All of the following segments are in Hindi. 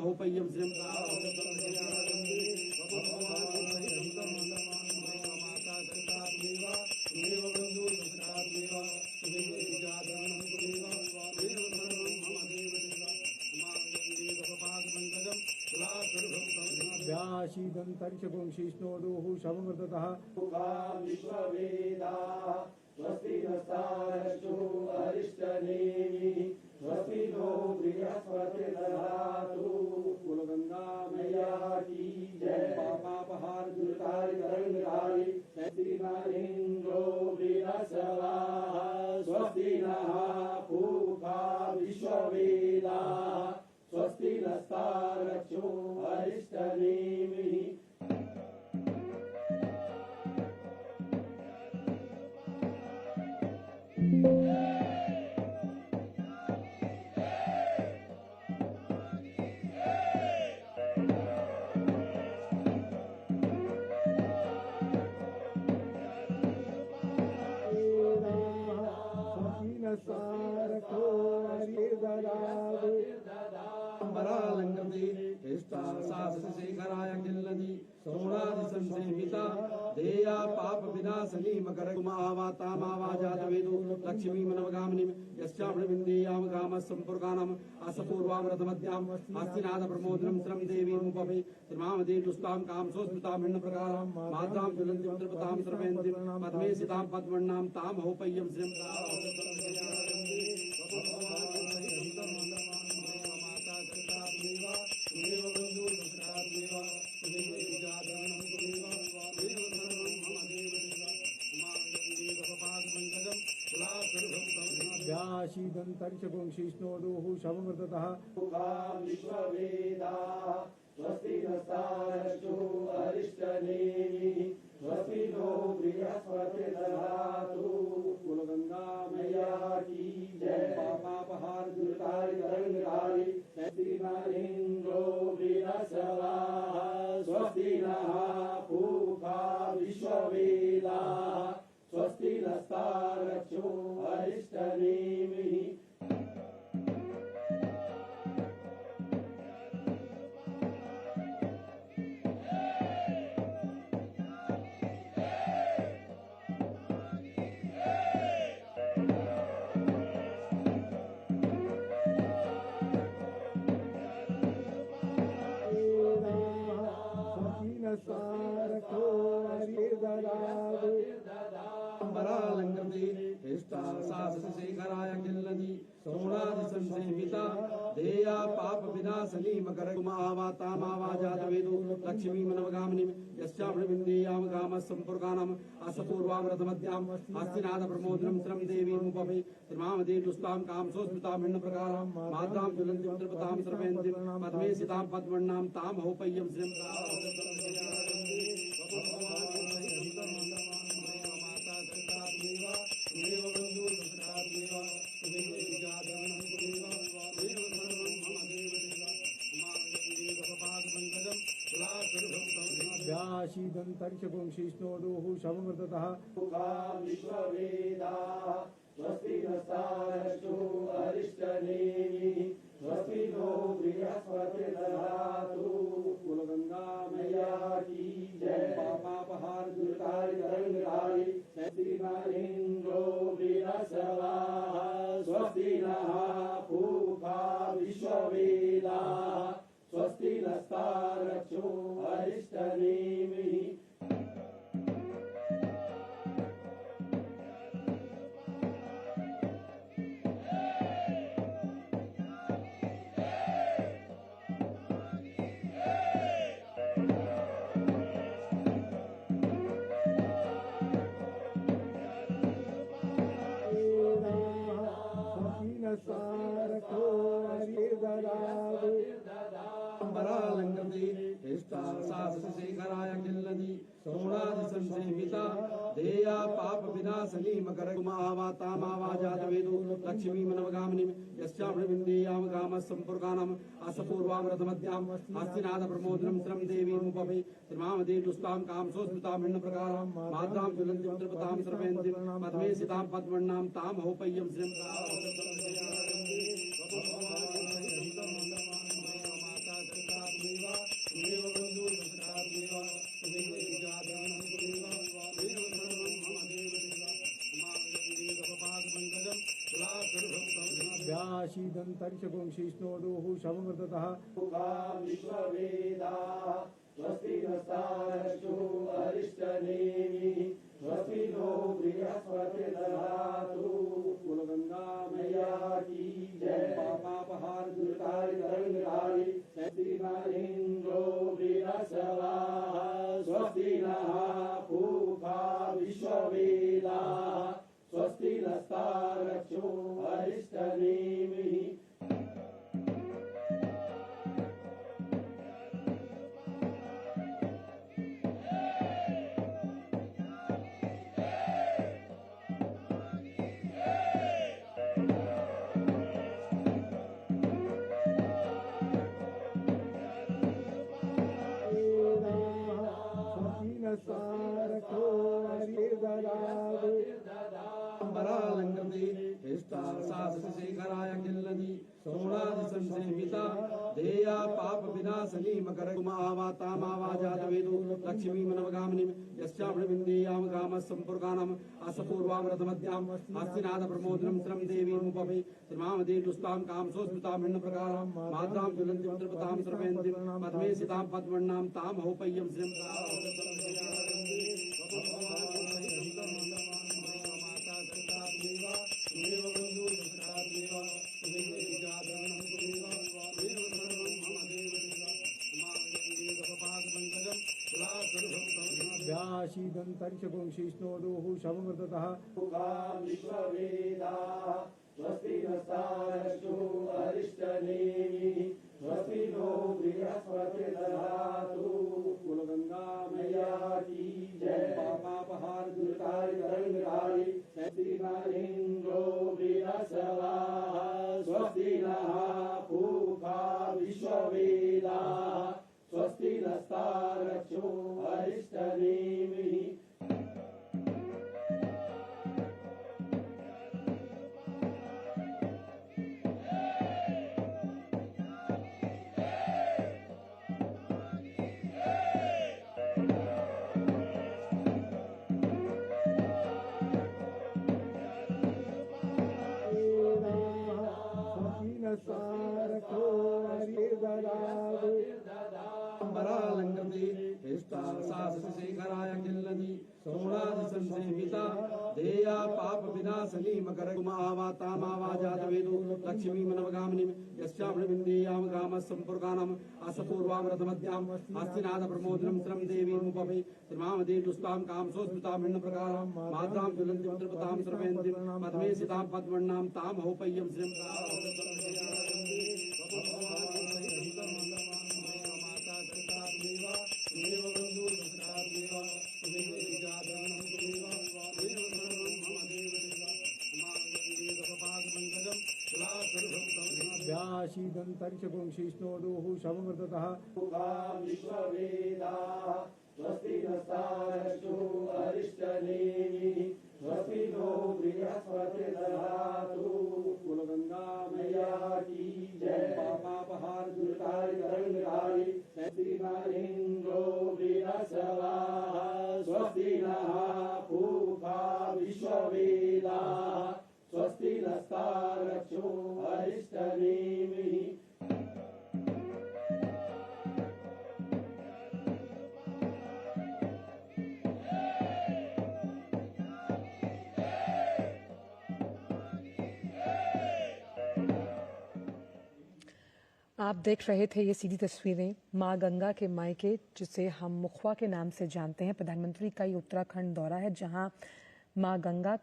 तामहोपय्यं श्रियं व्याशीदन्तरिक्षपुंशिष्णोदुः शवमृततः विश्ववेदाः स्वस्ति नस्तारश्चो अरिष्टनेमिः स्वस्ति नो बृहस्पतिर्दधातु कुलगंगा मैया की जय। पापापहार दुर्कारी तरंगकारी श्रीमानेन्द्रो बृहस्पतिः स्वस्ति नः पूषा विश्ववेदाः स्वस्ति नस्तारश्चो अरिष्टनेमिः शेखराय किल्लनी सोणादि संसेविता देया पाप विनाशनी मकर कुमावातामावाजातवेदो लक्ष्मी मनवगामिनी यस्यामृविन्देयाम गामः संपुर्गानाम असपूर्वाम रथमध्याम हस्तिनाद प्रमोदनम श्रम देवीमुपभे त्रिमामदे दुस्ताम काम सोस्मिताम भिन्न प्रकाराम मात्राम ज्वलन्ति त्रिपताम सर्वेन्द्रिम पद्मे सिताम पद्मन्नाम ताम होपय्यम श्रियं व्याशीदन्तरिक्षपुंशिष्णोदुः शवमृततः विश्ववेदाः स्वस्ति नस्तारश्चो अरिष्टनेमिः स्वस्ति नो बृहस्पतिर्दधातु कुलगंगा मैया की जय। पापापहार दुर्कारी तरंगकारी श्रीमानेन्द्रो बृहस्पतिः स्वस्ति नः पूषा विश्ववेदाः स्वस्ति नस्तारश्चो अरिष्टनेमिः शेखराय किल्लनी सोणादि संसेविता देया पाप विनाशनी मकर कुमावातामावाजातवेदो लक्ष्मी मनवगामिनी यस्यामृविन्देयाम गामः संपुर्गानाम असपूर्वाम रथमध्याम हस्तिनाद प्रमोदनम श्रम देवीमुपभे त्रिमामदे दुस्ताम काम सोस्मिताम भिन्न प्रकाराम मात्राम ज्वलन्ति त्रिपताम सर्वेन्द्रिम पद्मे सिताम पद्मन्नाम ताम होपय्यम श्रियं व्याशीदन्तरिक्षपुंशिष्णोदुः शवमृततः विश्ववेदाः स्वस्ति नस्तारश्चो अरिष्टनेमिः स्वस्ति नो बृहस्पतिर्दधातु कुलगंगा मैया की जय। पापापहार दुर्कारी तरंगकारी श्रीमानेन्द्रो बृहस्पतिः स्वस्ति नः पूषा विश्ववेदाः स्वस्ति नस्तारश्चो अरिष्टनेमिः शेखराय किल्लनी सोणादि संसेविता देया पाप विनाशनी मकर कुमावातामावाजातवेदो लक्ष्मी मनवगामिनी यस्यामृविन्देयाम गामः संपुर्गानाम असपूर्वाम रथमध्याम हस्तिनाद प्रमोदनम श्रम देवीमुपभे त्रिमामदे दुस्ताम काम सोस्मिताम भिन्न प्रकाराम मात्राम ज्वलन्ति त्रिपताम सर्वेन्द्रिम पद्मे सिताम पद्मन्नाम ताम होपय्यम श्रियं व्यासीदन्तरिक्षपुंशिष्णोदुः शवमृततः विश्ववेदाः स्वस्ति नस्तारक्षो अरिष्टनेमिः स्वस्ति नो बृहस्पतिर्दधातु कुलगंगा मैया की जय। पापापहार दुर्गारि तरंगधारि स्वस्ति न इंद्रो बृहस्पतिः स्वस्ति नः पूषा विश्ववेदाः स्वस्ति नस्तारक्षो अरिष्टनेमिः। शेखराय किल्लनि सोणादि संसेविता देया पाप विनाशनी मकर कुमावातामावाजात वेदो लक्ष्मी मनवगामिनी यस्यामृविंदेयाम गामः संपूर्गानाम असपूर्वाम रथमध्याम हस्तिनाद प्रमोदनम श्रम देवीमुपभि श्रीमामदे दुस्ताम काम सोस्मिताम भिन्न प्रकाराम मात्राम ज्वलन्ति मंत्रपताम सर्वेन्द्रिम पद्मे सिताम पद्मन्नाम ताम होपय्यम श्रीम व्यासीदन्तरिक्षपुंशिष्णोदुः शवमृततः विश्ववेदाः स्वस्ति नस्तारक्षो अरिष्टनेमिः स्वस्ति नो बृहस्पतिर्दधातु कुलगंगा मैया की जय। पापापहार दुर्गारि तरंगधारि स्वस्ति न इंद्रो बृहस्पतिः स्वस्ति नः पूषा विश्ववेदाः स्वस्ति नस्तारक्षो अरिष्टनेमिः। शेखराय किल्लनि सोणादि संसेविता देया पाप विनाशनी मकर कुमावातामावाजात वेदो लक्ष्मी मनवगामिनी यस्यामृविंदेयाम गामः संपूर्गानाम असपूर्वाम रथमध्याम हस्तिनाद प्रमोदनम श्रम देवीमुपभि श्रीमामदे दुस्ताम काम सोस्मिताम भिन्न प्रकाराम मात्राम ज्वलन्ति मंत्रपताम सर्वेन्द्रिम पद्मे सिताम पद्मन्नाम ताम होपय्यम श्रीम व्यासीदन्तरिक्षपुंशिष्णोदुः शवमृततः विश्ववेदाः स्वस्ति नस्तारक्षो अरिष्टनेमिः स्वस्ति नो बृहस्पतिर्दधातु कुलगंगा मैया की जय। पापापहार दुर्गारि तरंगधारि स्वस्ति न इंद्रो बृहस्पतिः स्वस्ति नः पूषा विश्ववेदाः स्वस्ति नस्तारक्षो अरिष्टनेमिः। आप देख रहे थे ये सीधी तस्वीरें मां गंगा के मायके, जिसे हम मुखवा के नाम से जानते हैं। प्रधानमंत्री का ये उत्तराखंड दौरा है, जहां मां गंगा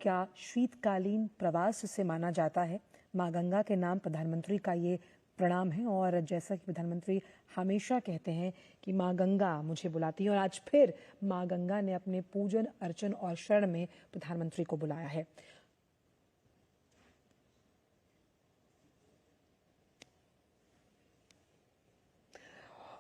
का शीतकालीन प्रवास से माना जाता है। मां गंगा के नाम प्रधानमंत्री का ये प्रणाम है, और जैसा कि प्रधानमंत्री हमेशा कहते हैं कि मां गंगा मुझे बुलाती है, और आज फिर मां गंगा ने अपने पूजन अर्चन और शरण में प्रधानमंत्री को बुलाया है।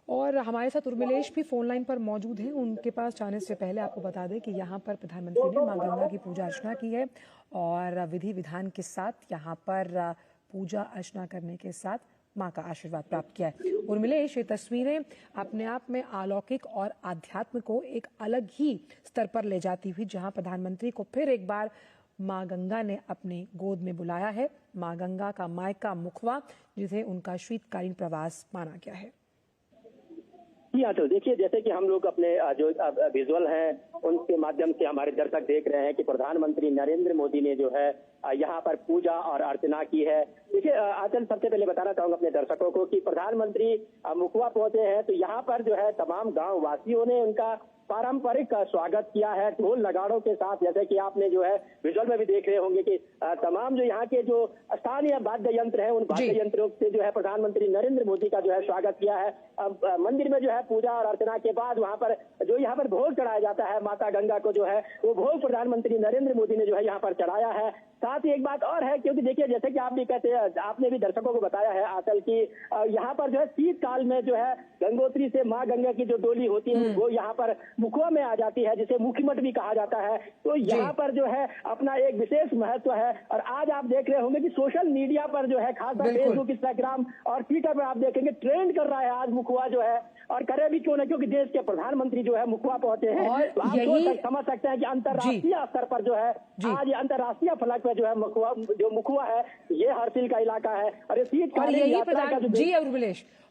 और हमारे साथ उर्मिलेश भी फोन लाइन पर मौजूद हैं। उनके पास जाने से पहले आपको बता दें कि यहाँ पर प्रधानमंत्री ने मां गंगा की पूजा अर्चना की है, और विधि विधान के साथ यहाँ पर पूजा अर्चना करने के साथ मां का आशीर्वाद प्राप्त किया है। उर्मिलेश, ये तस्वीरें अपने आप में अलौकिक और आध्यात्म को एक अलग ही स्तर पर ले जाती हुई, जहां प्रधानमंत्री को फिर एक बार मां गंगा ने अपने गोद में बुलाया है। मां गंगा का मायका मुखवा, जिसे उनका शीतकालीन प्रवास माना गया है। जी हाँ, तो देखिए, जैसे कि हम लोग अपने जो विजुअल हैं उनके माध्यम से हमारे दर्शक देख रहे हैं कि प्रधानमंत्री नरेंद्र मोदी ने जो है यहाँ पर पूजा और अर्चना की है। देखिए आंचल, सबसे पहले बताना चाहूंगा अपने दर्शकों को कि प्रधानमंत्री मुखवा पहुंचे हैं, तो यहाँ पर जो है तमाम गांव वासियों ने उनका पारंपरिक स्वागत किया है ढोल नगाड़ों के साथ। जैसे कि आपने जो है विजुअल में भी देख रहे होंगे कि तमाम जो यहाँ के जो स्थानीय वाद्य यंत्र हैं, उन वाद्य यंत्रों से जो है प्रधानमंत्री नरेंद्र मोदी का जो है स्वागत किया है। अब मंदिर में जो है पूजा और अर्चना के बाद वहाँ पर जो यहाँ पर भोग चढ़ाया जाता है माता गंगा को, जो है वो भोग प्रधानमंत्री नरेंद्र मोदी ने जो है यहाँ पर चढ़ाया है। साथ ही एक बात और है, क्योंकि देखिए जैसे कि आप भी कहते हैं, आपने भी दर्शकों को बताया है आंचल की यहाँ पर जो है शीतकाल में जो है गंगोत्री से मां गंगा की जो डोली होती है वो यहाँ पर मुखवा में आ जाती है, जिसे मुखीमठ भी कहा जाता है। तो यहाँ पर जो है अपना एक विशेष महत्व है। और आज आप देख रहे होंगे कि सोशल मीडिया पर जो है खासकर फेसबुक, इंस्टाग्राम और ट्विटर पर आप देखेंगे ट्रेंड कर रहा है आज मुखवा जो है। और करे भी क्यों ना, क्योंकि देश के प्रधानमंत्री जो है मुखवा पहुंचे हैं। तो आप समझ सकते हैं कि अंतर्राष्ट्रीय स्तर पर जो है आज अंतर्राष्ट्रीय फलक पे जो है मुखवा है, ये हर्षिल का इलाका है।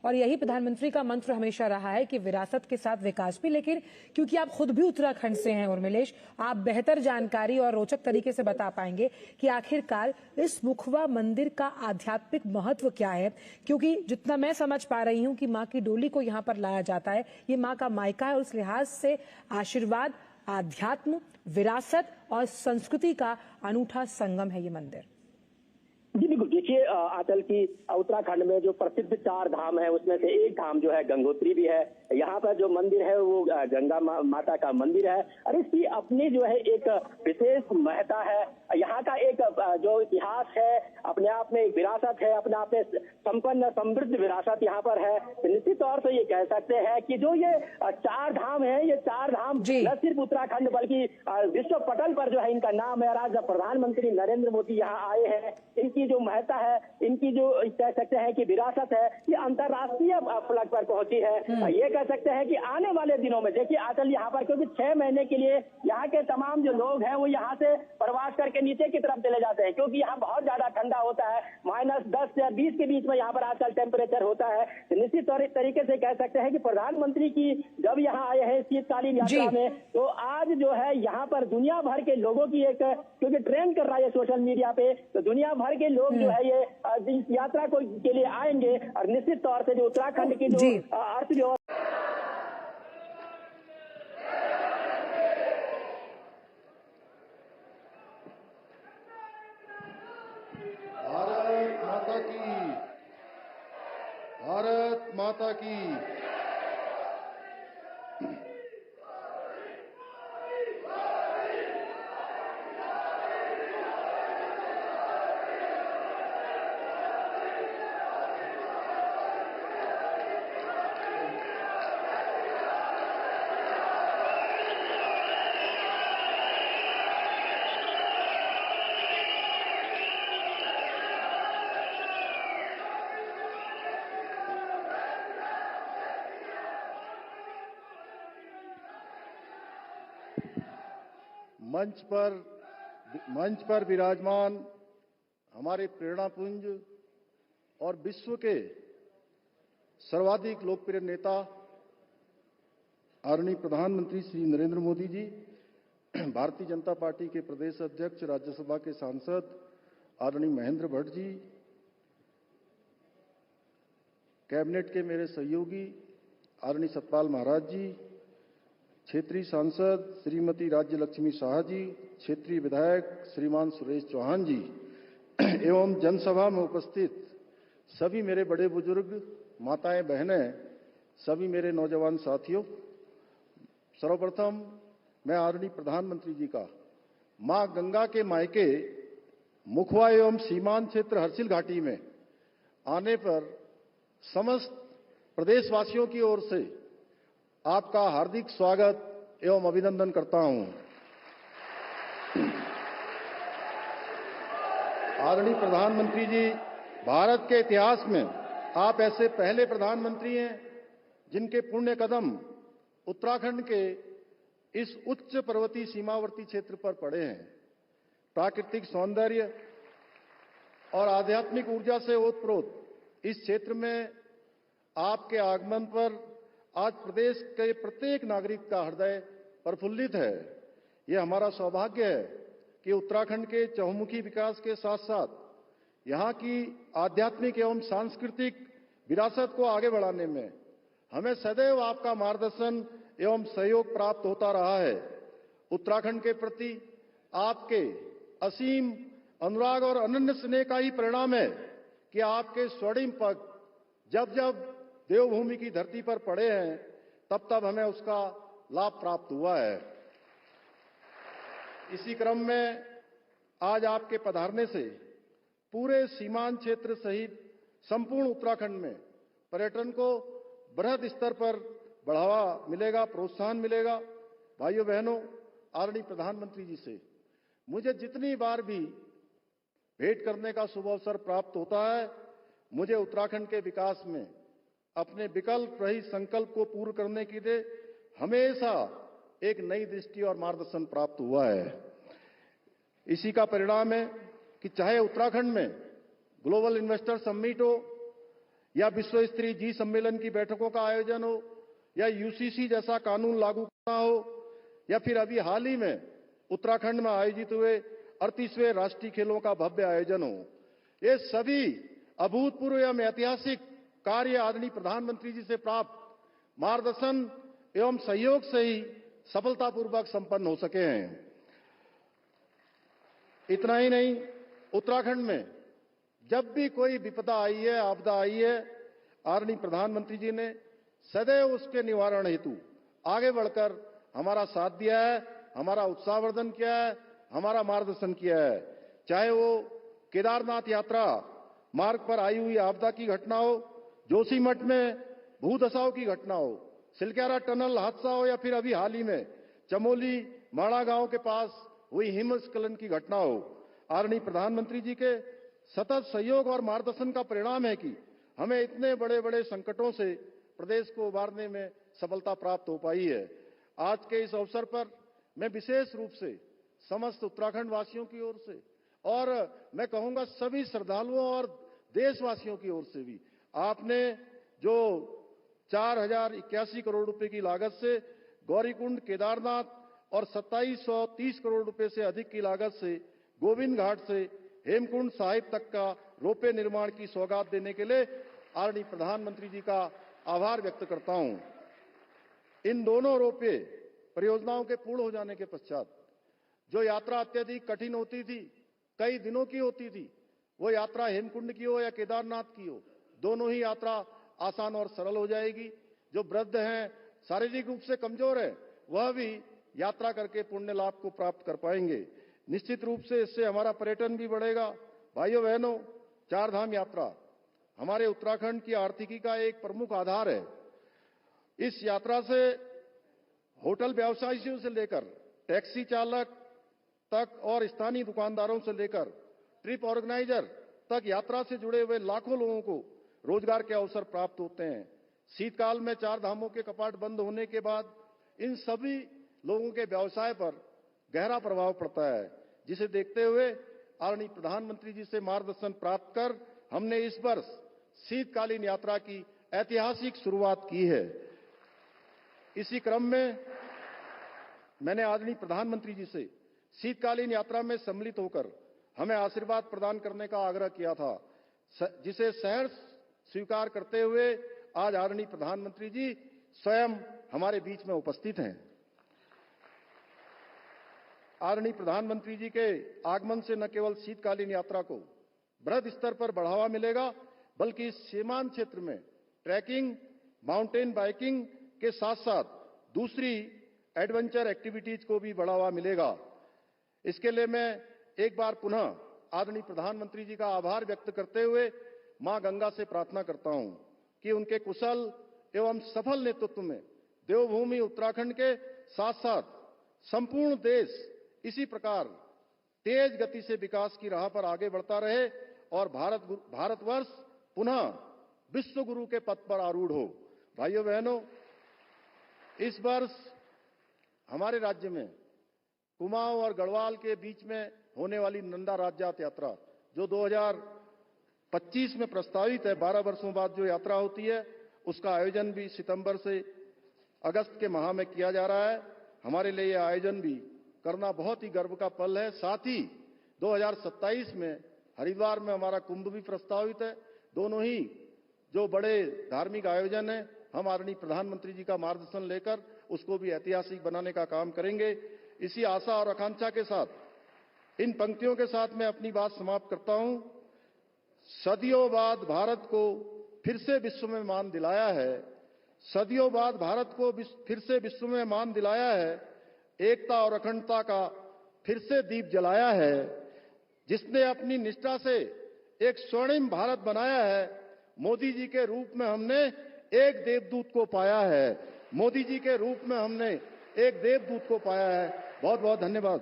और यही प्रधानमंत्री का मंत्र हमेशा रहा है कि विरासत के साथ विकास भी। लेकिन क्योंकि आप खुद भी उत्तराखंड से हैं उर्मिलेश, आप बेहतर जानकारी और रोचक तरीके से बता पाएंगे कि आखिरकार इस मुखवा मंदिर का आध्यात्मिक महत्व क्या है। क्योंकि जितना मैं समझ पा रही हूँ कि माँ की डोली को यहाँ पर लाया जाता है, ये माँ का मायका है और उस लिहाज से आशीर्वाद, आध्यात्म, विरासत और संस्कृति का अनूठा संगम है ये मंदिर। जी बिल्कुल, देखिए आंचल की उत्तराखंड में जो प्रसिद्ध 4 धाम है उसमें से एक धाम जो है गंगोत्री भी है। यहाँ पर जो मंदिर है वो गंगा माता का मंदिर है और इसकी अपनी जो है एक विशेष महत्ता है। यहाँ का एक जो इतिहास है, अपने आप में एक विरासत है, अपने आप में संपन्न समृद्ध विरासत यहाँ पर है। निश्चित तौर से ये कह सकते हैं कि जो ये 4 धाम है, ये 4 धाम न सिर्फ उत्तराखंड बल्कि विश्व पटल पर जो है इनका नाम है। और आज प्रधानमंत्री नरेंद्र मोदी यहाँ आए हैं, इनकी जो महत्ता है, इनकी जो कह सकते हैं कि विरासत है, ये अंतर्राष्ट्रीय फलक पर पहुंची है। ये कह सकते हैं कि आने वाले दिनों में देखिए आंचल यहाँ पर, क्योंकि 6 महीने के लिए यहाँ के तमाम जो लोग हैं वो यहाँ से प्रवास करके नीचे की तरफ चले जाते हैं, क्योंकि यहाँ बहुत ज्यादा ठंडा होता है। -10 से 20 के बीच में यहाँ पर आजकल टेम्परेचर होता है। निश्चित तरीके से कह सकते हैं कि प्रधानमंत्री की जब यहाँ आए हैं शीतकालीन यात्रा में, तो आज जो है यहाँ पर दुनिया भर के लोगों की एक, क्योंकि ट्रेंड कर रहा है सोशल मीडिया पे, तो दुनिया भर के लोग जो है ये इस यात्रा को के लिए आएंगे। और निश्चित तौर से जो उत्तराखंड की जो अर्थव्यवस्था, भारत माता की मंच पर विराजमान हमारे प्रेरणापुंज और विश्व के सर्वाधिक लोकप्रिय नेता आदरणीय प्रधानमंत्री श्री नरेंद्र मोदी जी, भारतीय जनता पार्टी के प्रदेश अध्यक्ष, राज्यसभा के सांसद आदरणीय महेंद्र भट्ट जी, कैबिनेट के मेरे सहयोगी आदरणीय सतपाल महाराज जी, क्षेत्रीय सांसद श्रीमती राज्य लक्ष्मी शाह जी, क्षेत्रीय विधायक श्रीमान सुरेश चौहान जी एवं जनसभा में उपस्थित सभी मेरे बड़े बुजुर्ग, माताएं, बहनें, सभी मेरे नौजवान साथियों, सर्वप्रथम मैं आदरणीय प्रधानमंत्री जी का मां गंगा के मायके मुखवा एवं सीमांत क्षेत्र हर्षिल घाटी में आने पर समस्त प्रदेशवासियों की ओर से आपका हार्दिक स्वागत एवं अभिनंदन करता हूं। आदरणीय प्रधानमंत्री जी, भारत के इतिहास में आप ऐसे पहले प्रधानमंत्री हैं जिनके पुण्य कदम उत्तराखंड के इस उच्च पर्वतीय सीमावर्ती क्षेत्र पर पड़े हैं। प्राकृतिक सौंदर्य और आध्यात्मिक ऊर्जा से ओतप्रोत इस क्षेत्र में आपके आगमन पर आज प्रदेश के प्रत्येक नागरिक का हृदय प्रफुल्लित है। यह हमारा सौभाग्य है कि उत्तराखंड के चहुमुखी विकास के साथ साथ यहाँ की आध्यात्मिक एवं सांस्कृतिक विरासत को आगे बढ़ाने में हमें सदैव आपका मार्गदर्शन एवं सहयोग प्राप्त होता रहा है। उत्तराखंड के प्रति आपके असीम अनुराग और अनन्य स्नेह का ही परिणाम है कि आपके स्वर्णिम पग जब जब देवभूमि की धरती पर पड़े हैं तब तब हमें उसका लाभ प्राप्त हुआ है। इसी क्रम में आज आपके पधारने से पूरे सीमांत क्षेत्र सहित संपूर्ण उत्तराखंड में पर्यटन को बृहद स्तर पर बढ़ावा मिलेगा, प्रोत्साहन मिलेगा। भाइयों बहनों, आदरणीय प्रधानमंत्री जी से मुझे जितनी बार भी भेंट करने का शुभ अवसर प्राप्त होता है, मुझे उत्तराखंड के विकास में अपने विकल्प रहित संकल्प को पूर्ण करने के लिए हमेशा एक नई दृष्टि और मार्गदर्शन प्राप्त हुआ है। इसी का परिणाम है कि चाहे उत्तराखंड में ग्लोबल इन्वेस्टर समिट हो या विश्व स्तरीय जी सम्मेलन की बैठकों का आयोजन हो या यूसीसी जैसा कानून लागू करना हो या फिर अभी हाल ही में उत्तराखंड में आयोजित हुए 38वें राष्ट्रीय खेलों का भव्य आयोजन हो, ये सभी अभूतपूर्व एवं ऐतिहासिक कार्य आदरणीय प्रधानमंत्री जी से प्राप्त मार्गदर्शन एवं सहयोग से ही सफलतापूर्वक संपन्न हो सके हैं। इतना ही नहीं, उत्तराखंड में जब भी कोई विपदा आई है, आपदा आई है, आदरणीय प्रधानमंत्री जी ने सदैव उसके निवारण हेतु आगे बढ़कर हमारा साथ दिया है, हमारा उत्साहवर्धन किया है, हमारा मार्गदर्शन किया है। चाहे वो केदारनाथ यात्रा मार्ग पर आई हुई आपदा की घटना हो, जोशीमठ में भूदशाओं की घटना हो, सिलक्यारा टनल हादसा हो या फिर अभी हाल ही में चमोली माड़ा गांव के पास हुई हिमस्खलन की घटना हो, आदरणीय प्रधानमंत्री जी के सतत सहयोग और मार्गदर्शन का परिणाम है कि हमें इतने बड़े बड़े संकटों से प्रदेश को उबारने में सफलता प्राप्त हो पाई है। आज के इस अवसर पर मैं विशेष रूप से समस्त उत्तराखंड वासियों की ओर से और मैं कहूंगा सभी श्रद्धालुओं और देशवासियों की ओर से भी आपने जो 4081 करोड़ रुपए की लागत से गौरीकुंड, केदारनाथ और 2730 करोड़ रुपए से अधिक की लागत से गोविंद घाट से हेमकुंड साहिब तक का रोपवे निर्माण की सौगात देने के लिए आदरणीय प्रधानमंत्री जी का आभार व्यक्त करता हूं। इन दोनों रोपवे परियोजनाओं के पूर्ण हो जाने के पश्चात जो यात्रा अत्यधिक कठिन होती थी, कई दिनों की होती थी, वो यात्रा हेमकुंड की हो या केदारनाथ की हो, दोनों ही यात्रा आसान और सरल हो जाएगी। जो वृद्ध हैं, शारीरिक रूप से कमजोर है, वह भी यात्रा करके पुण्य लाभ को प्राप्त कर पाएंगे। निश्चित रूप से इससे हमारा पर्यटन भी बढ़ेगा। भाइयों बहनों, चार धाम यात्रा हमारे उत्तराखंड की आर्थिकी का एक प्रमुख आधार है। इस यात्रा से होटल व्यवसायियों से लेकर टैक्सी चालक तक और स्थानीय दुकानदारों से लेकर ट्रिप ऑर्गेनाइजर तक यात्रा से जुड़े हुए लाखों लोगों को रोजगार के अवसर प्राप्त होते हैं। शीतकाल में चार धामों के कपाट बंद होने के बाद इन सभी लोगों के व्यवसाय पर गहरा प्रभाव पड़ता है, जिसे देखते हुए आदरणीय प्रधानमंत्री जी से मार्गदर्शन प्राप्त कर हमने इस वर्ष शीतकालीन यात्रा की ऐतिहासिक शुरुआत की है। इसी क्रम में मैंने आदरणीय प्रधानमंत्री जी से शीतकालीन यात्रा में सम्मिलित होकर हमें आशीर्वाद प्रदान करने का आग्रह किया था, जिसे सहर्ष स्वीकार करते हुए आज आदरणीय प्रधानमंत्री जी स्वयं हमारे बीच में उपस्थित हैं। आदरणीय प्रधानमंत्री जी के आगमन से न केवल शीतकालीन यात्रा को बृहद स्तर पर बढ़ावा मिलेगा, बल्कि इस सीमांत क्षेत्र में ट्रैकिंग, माउंटेन बाइकिंग के साथ साथ दूसरी एडवेंचर एक्टिविटीज को भी बढ़ावा मिलेगा। इसके लिए मैं एक बार पुनः आदरणीय प्रधानमंत्री जी का आभार व्यक्त करते हुए मां गंगा से प्रार्थना करता हूं कि उनके कुशल एवं सफल नेतृत्व में देवभूमि उत्तराखंड के साथ साथ संपूर्ण देश इसी प्रकार तेज गति से विकास की राह पर आगे बढ़ता रहे और भारतवर्ष पुनः विश्व गुरु के पद पर आरूढ़ हो। भाइयों बहनों, इस वर्ष हमारे राज्य में कुमाऊं और गढ़वाल के बीच में होने वाली नंदा राज्यात यात्रा जो 2025 में प्रस्तावित है, 12 वर्षों बाद जो यात्रा होती है, उसका आयोजन भी सितंबर से अगस्त के माह में किया जा रहा है। हमारे लिए यह आयोजन भी करना बहुत ही गर्व का पल है। साथ ही 2027 में हरिद्वार में हमारा कुंभ भी प्रस्तावित है। दोनों ही जो बड़े धार्मिक आयोजन है, हम आदरणीय प्रधानमंत्री जी का मार्गदर्शन लेकर उसको भी ऐतिहासिक बनाने का काम करेंगे। इसी आशा और आकांक्षा के साथ इन पंक्तियों के साथ मैं अपनी बात समाप्त करता हूं। सदियों बाद भारत को फिर से विश्व में मान दिलाया है, सदियों बाद भारत को फिर से विश्व में मान दिलाया है, एकता और अखंडता का फिर से दीप जलाया है, जिसने अपनी निष्ठा से एक स्वर्णिम भारत बनाया है। मोदी जी के रूप में हमने एक देवदूत को पाया है, मोदी जी के रूप में हमने एक देवदूत को पाया है। बहुत बहुत धन्यवाद।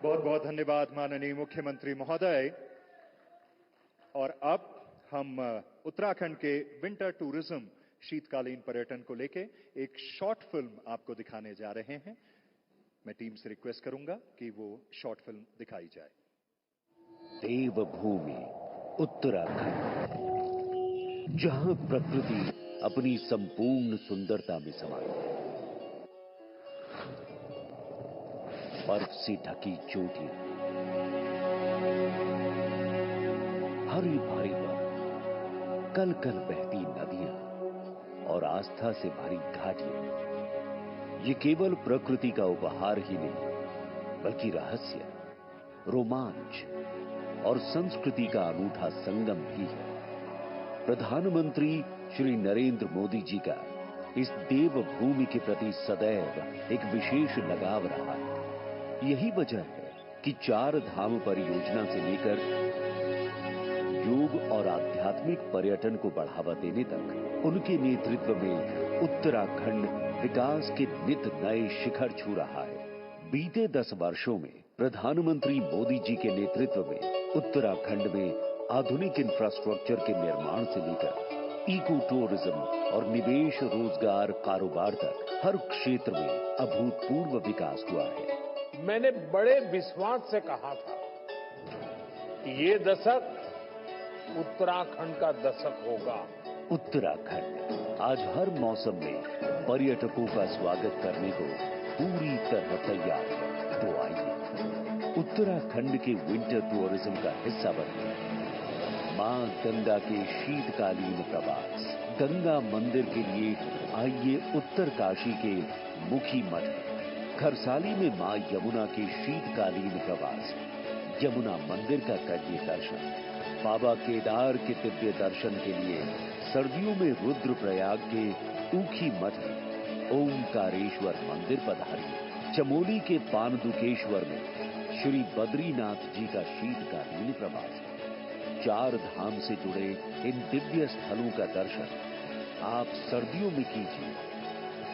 बहुत बहुत धन्यवाद माननीय मुख्यमंत्री महोदय। और अब हम उत्तराखंड के विंटर टूरिज्म शीतकालीन पर्यटन को लेके एक शॉर्ट फिल्म आपको दिखाने जा रहे हैं। मैं टीम से रिक्वेस्ट करूंगा कि वो शॉर्ट फिल्म दिखाई जाए। देवभूमि उत्तराखंड, जहां प्रकृति अपनी संपूर्ण सुंदरता में समाई है। बर्फ से ढकी चोटियां, हरी भरी वन, कल कल बहती नदियां और आस्था से भरी घाटियां, ये केवल प्रकृति का उपहार ही नहीं, बल्कि रहस्य, रोमांच और संस्कृति का अनूठा संगम भी है। प्रधानमंत्री श्री नरेंद्र मोदी जी का इस देवभूमि के प्रति सदैव एक विशेष लगाव रहा है। यही वजह है कि 4 धाम परियोजना से लेकर योग और आध्यात्मिक पर्यटन को बढ़ावा देने तक उनके नेतृत्व में उत्तराखंड विकास के नित नए शिखर छू रहा है। बीते 10 वर्षों में प्रधानमंत्री मोदी जी के नेतृत्व में उत्तराखंड में आधुनिक इंफ्रास्ट्रक्चर के निर्माण से लेकर इको टूरिज्म और निवेश, रोजगार, कारोबार तक हर क्षेत्र में अभूतपूर्व विकास हुआ है। मैंने बड़े विश्वास से कहा था कि ये दशक उत्तराखंड का दशक होगा। उत्तराखंड आज हर मौसम में पर्यटकों का स्वागत करने को पूरी तरह तैयार है। तो आइए उत्तराखंड के विंटर टूरिज्म का हिस्सा बनिए। मां गंगा के शीतकालीन प्रवास, गंगा मंदिर के लिए आइए उत्तरकाशी के मुखी मठ, खरसाली में मां यमुना के शीतकालीन प्रवास, यमुना मंदिर का करिए दर्शन, बाबा केदार के दिव्य दर्शन के लिए सर्दियों में रुद्रप्रयाग के ऊखी मठ में ओंकारेश्वर मंदिर पधारिए। चमोली के पानदुकेश्वर में श्री बद्रीनाथ जी का शीतकालीन प्रवास। 4 धाम से जुड़े इन दिव्य स्थलों का दर्शन आप सर्दियों में कीजिए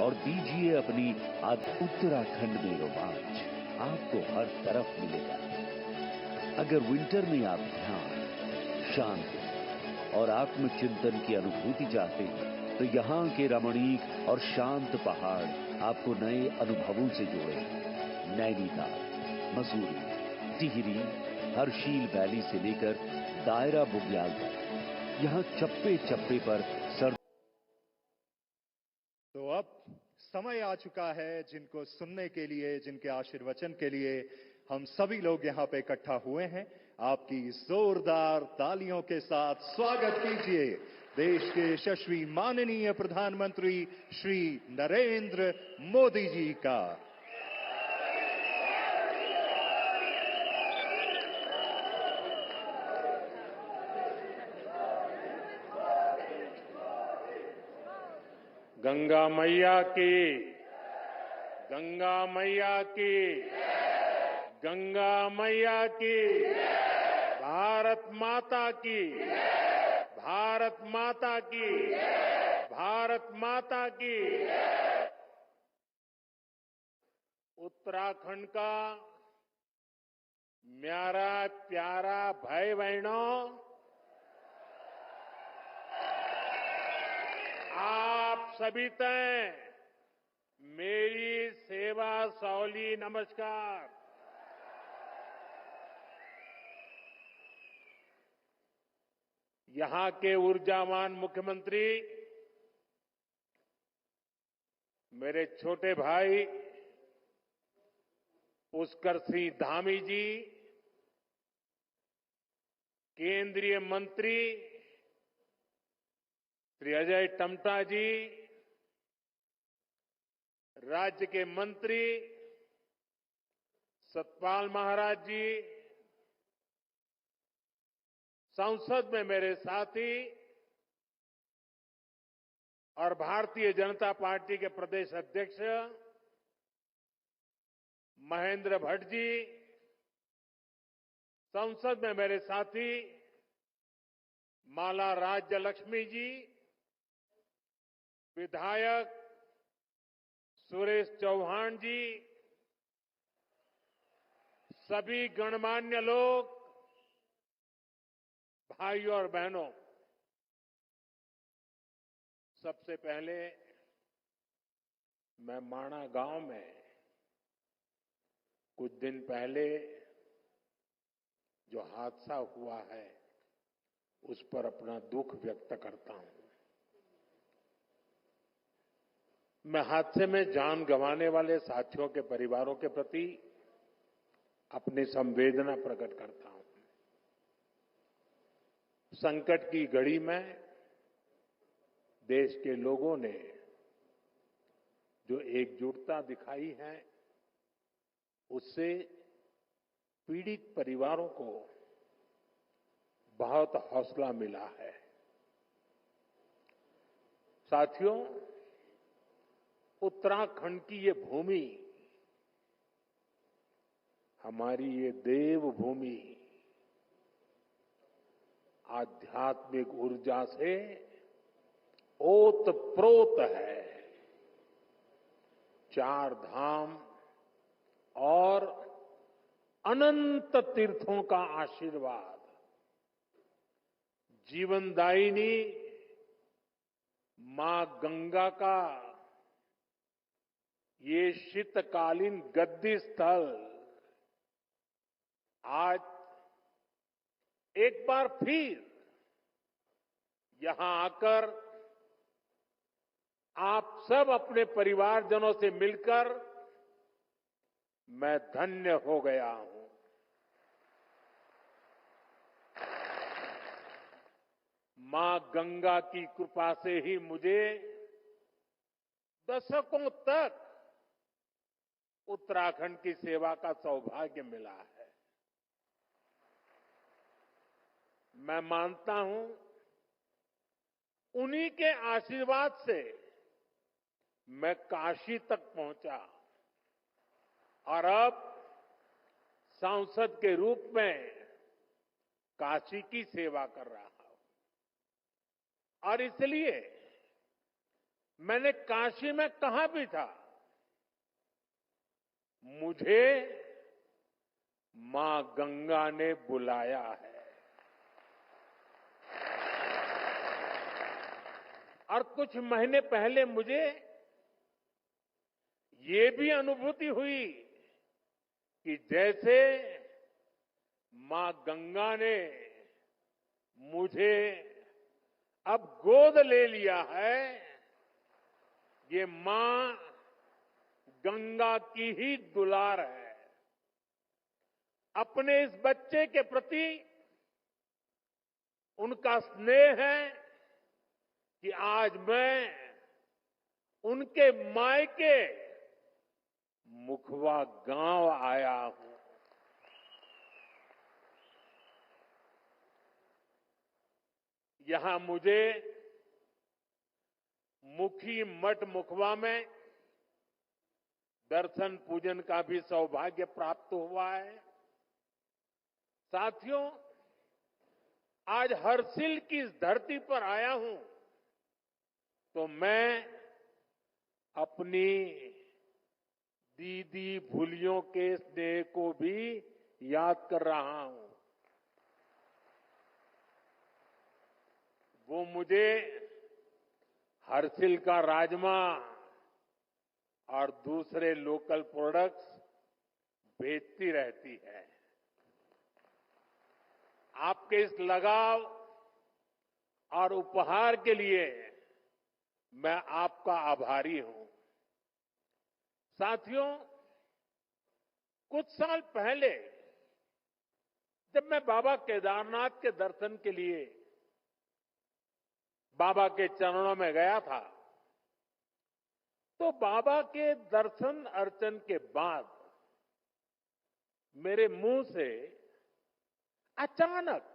और दीजिए अपनी उत्तराखंड में रोमांच आपको हर तरफ मिलेगा। अगर विंटर में आप ध्यान, शांति और आत्मचिंतन की अनुभूति चाहते हैं तो यहाँ के रमणीक और शांत पहाड़ आपको नए अनुभवों से जोड़े। नैनीताल, मसूरी, टिहरी, हर्षिल वैली से लेकर दायरा बुग्याल तक यहाँ चप्पे चप्पे पर तो अब समय आ चुका है जिनको सुनने के लिए, जिनके आशीर्वचन के लिए हम सभी लोग यहाँ पे इकट्ठा हुए हैं। आपकी जोरदार तालियों के साथ स्वागत कीजिए देश के यशस्वी माननीय प्रधानमंत्री श्री नरेंद्र मोदी जी का। गंगा मैया की, गंगा मैया की, गंगा मैया की, भारत माता की, भारत माता की, भारत माता की। उत्तराखंड का मेरा प्यारा भाई बहनों, आप सभी तय मेरी सेवा सौली नमस्कार। यहां के ऊर्जावान मुख्यमंत्री मेरे छोटे भाई पुष्कर सिंह धामी जी, केंद्रीय मंत्री श्री अजय टम्टा जी, राज्य के मंत्री सतपाल महाराज जी, संसद में मेरे साथी और भारतीय जनता पार्टी के प्रदेश अध्यक्ष महेंद्र भट्ट जी, संसद में मेरे साथी माला राज्य लक्ष्मी जी, विधायक सुरेश चौहान जी, सभी गणमान्य लोग, भाइयों और बहनों, सबसे पहले मैं माणा गांव में कुछ दिन पहले जो हादसा हुआ है उस पर अपना दुख व्यक्त करता हूं। मैं हादसे में जान गंवाने वाले साथियों के परिवारों के प्रति अपनी संवेदना प्रकट करता हूं। संकट की घड़ी में देश के लोगों ने जो एकजुटता दिखाई है उससे पीड़ित परिवारों को बहुत हौसला मिला है। साथियों, उत्तराखंड की ये भूमि, हमारी ये देवभूमि आध्यात्मिक ऊर्जा से ओतप्रोत है। 4 धाम और अनंत तीर्थों का आशीर्वाद, जीवनदायिनी मां गंगा का ये शीतकालीन गद्दी स्थल आज एक बार फिर यहां आकर आप सब अपने परिवारजनों से मिलकर मैं धन्य हो गया हूं। मां गंगा की कृपा से ही मुझे दशकों तक उत्तराखंड की सेवा का सौभाग्य मिला है। मैं मानता हूं उन्हीं के आशीर्वाद से मैं काशी तक पहुंचा और अब सांसद के रूप में काशी की सेवा कर रहा हूं। और इसलिए मैंने काशी में कहा भी था, मुझे मां गंगा ने बुलाया है। और कुछ महीने पहले मुझे ये भी अनुभूति हुई कि जैसे मां गंगा ने मुझे अब गोद ले लिया है, ये मां गंगा की ही दुलार है। अपने इस बच्चे के प्रति उनका स्नेह है कि आज मैं उनके मायके मुखवा गांव आया हूं। यहां मुझे मुखी मठ मुखवा में दर्शन पूजन का भी सौभाग्य प्राप्त हुआ है। साथियों, आज हर्षिल की इस धरती पर आया हूं तो मैं अपनी दीदी भूलियों के स्नेह को भी याद कर रहा हूं। वो मुझे हरसिल का राजमा और दूसरे लोकल प्रोडक्ट्स बेचती रहती है। आपके इस लगाव और उपहार के लिए मैं आपका आभारी हूं। साथियों, कुछ साल पहले जब मैं बाबा केदारनाथ के दर्शन के लिए बाबा के चरणों में गया था, तो बाबा के दर्शन अर्चन के बाद मेरे मुंह से अचानक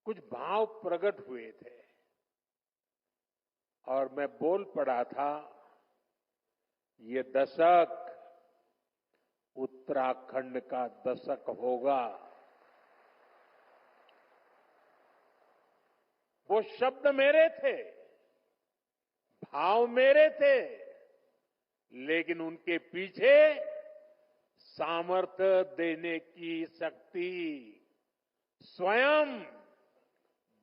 कुछ भाव प्रकट हुए थे और मैं बोल पड़ा था, ये दशक उत्तराखंड का दशक होगा। वो शब्द मेरे थे, भाव मेरे थे, लेकिन उनके पीछे सामर्थ्य देने की शक्ति स्वयं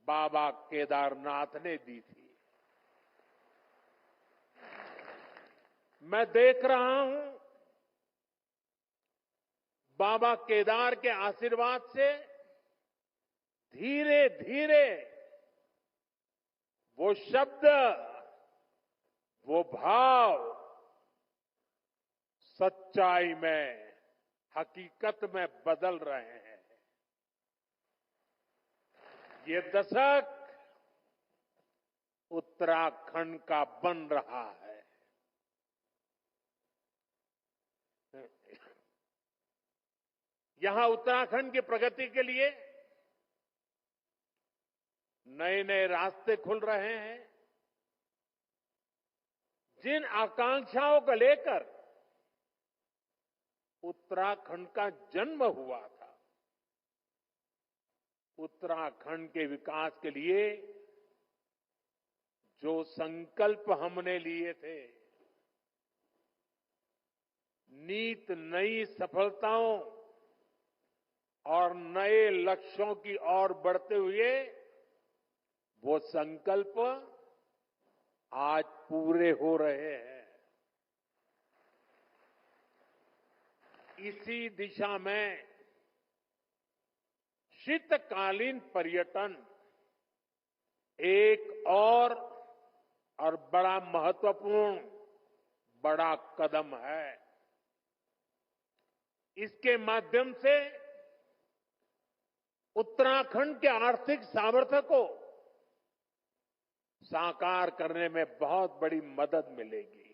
बाबा केदारनाथ ने दी थी। मैं देख रहा हूं, बाबा केदार के आशीर्वाद से धीरे धीरे वो शब्द, वो भाव सच्चाई में, हकीकत में बदल रहे हैं। ये दशक उत्तराखंड का बन रहा है। यहां उत्तराखंड की प्रगति के लिए नए नए रास्ते खुल रहे हैं। जिन आकांक्षाओं को लेकर उत्तराखंड का जन्म हुआ था, उत्तराखंड के विकास के लिए जो संकल्प हमने लिए थे, नीत नई सफलताओं और नए लक्ष्यों की ओर बढ़ते हुए वो संकल्प आज पूरे हो रहे हैं। इसी दिशा में शीतकालीन पर्यटन एक और बड़ा महत्वपूर्ण बड़ा कदम है। इसके माध्यम से उत्तराखंड के आर्थिक सामर्थ्य को साकार करने में बहुत बड़ी मदद मिलेगी।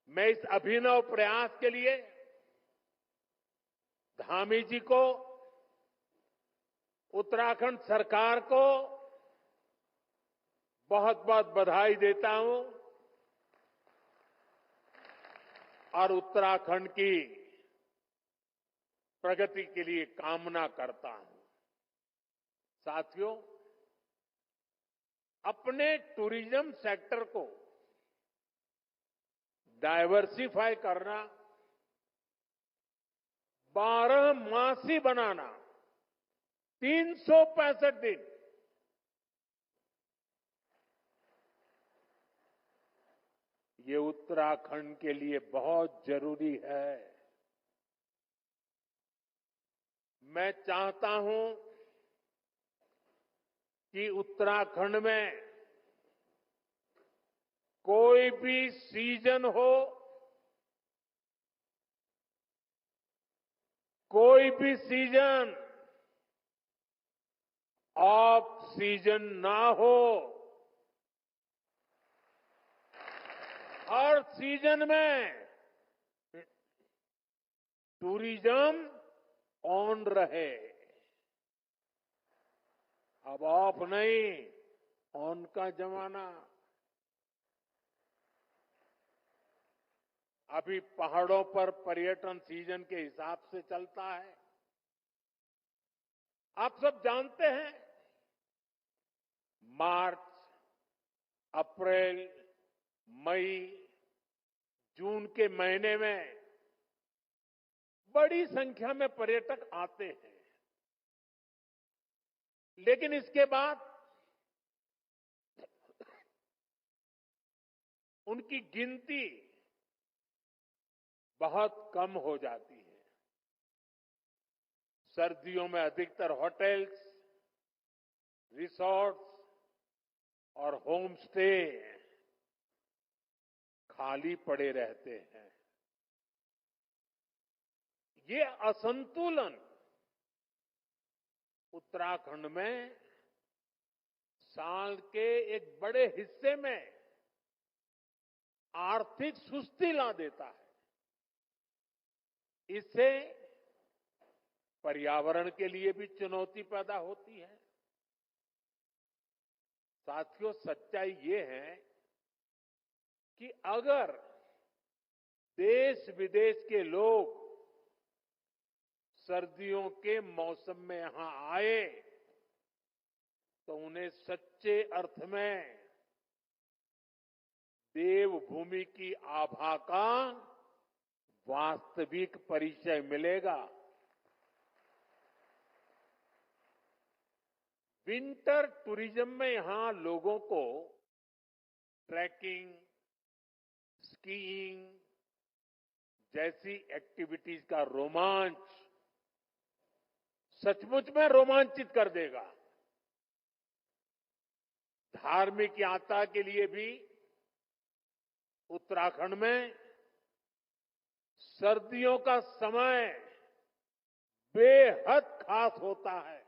मैं इस अभिनव प्रयास के लिए धामी जी को, उत्तराखंड सरकार को बहुत बहुत बधाई देता हूं और उत्तराखंड की प्रगति के लिए कामना करता हूं। साथियों, अपने टूरिज्म सेक्टर को डायवर्सिफाई करना, 12 मासी बनाना, 365 दिन, ये उत्तराखंड के लिए बहुत जरूरी है। मैं चाहता हूं कि उत्तराखंड में कोई भी सीजन हो, कोई भी सीजन ऑफ सीजन ना हो, हर सीजन में टूरिज्म ऑन रहे। अब ऑफ नहीं, ऑन का जमाना। अभी पहाड़ों पर पर्यटन सीजन के हिसाब से चलता है। आप सब जानते हैं, मार्च, अप्रैल, मई, जून के महीने में बड़ी संख्या में पर्यटक आते हैं। लेकिन इसके बाद उनकी गिनती बहुत कम हो जाती है। सर्दियों में अधिकतर होटल्स, रिसोर्ट्स और होम स्टे खाली पड़े रहते हैं। ये असंतुलन उत्तराखंड में साल के एक बड़े हिस्से में आर्थिक सुस्ती ला देता है। इससे पर्यावरण के लिए भी चुनौती पैदा होती है। साथियों, सच्चाई ये है कि अगर देश विदेश के लोग सर्दियों के मौसम में यहां आए तो उन्हें सच्चे अर्थ में देवभूमि की आभा का वास्तविक परिचय मिलेगा। विंटर टूरिज्म में यहां लोगों को ट्रैकिंग, स्कीइंग जैसी एक्टिविटीज का रोमांच सचमुच में रोमांचित कर देगा। धार्मिक यात्रा के लिए भी उत्तराखंड में सर्दियों का समय बेहद खास होता है।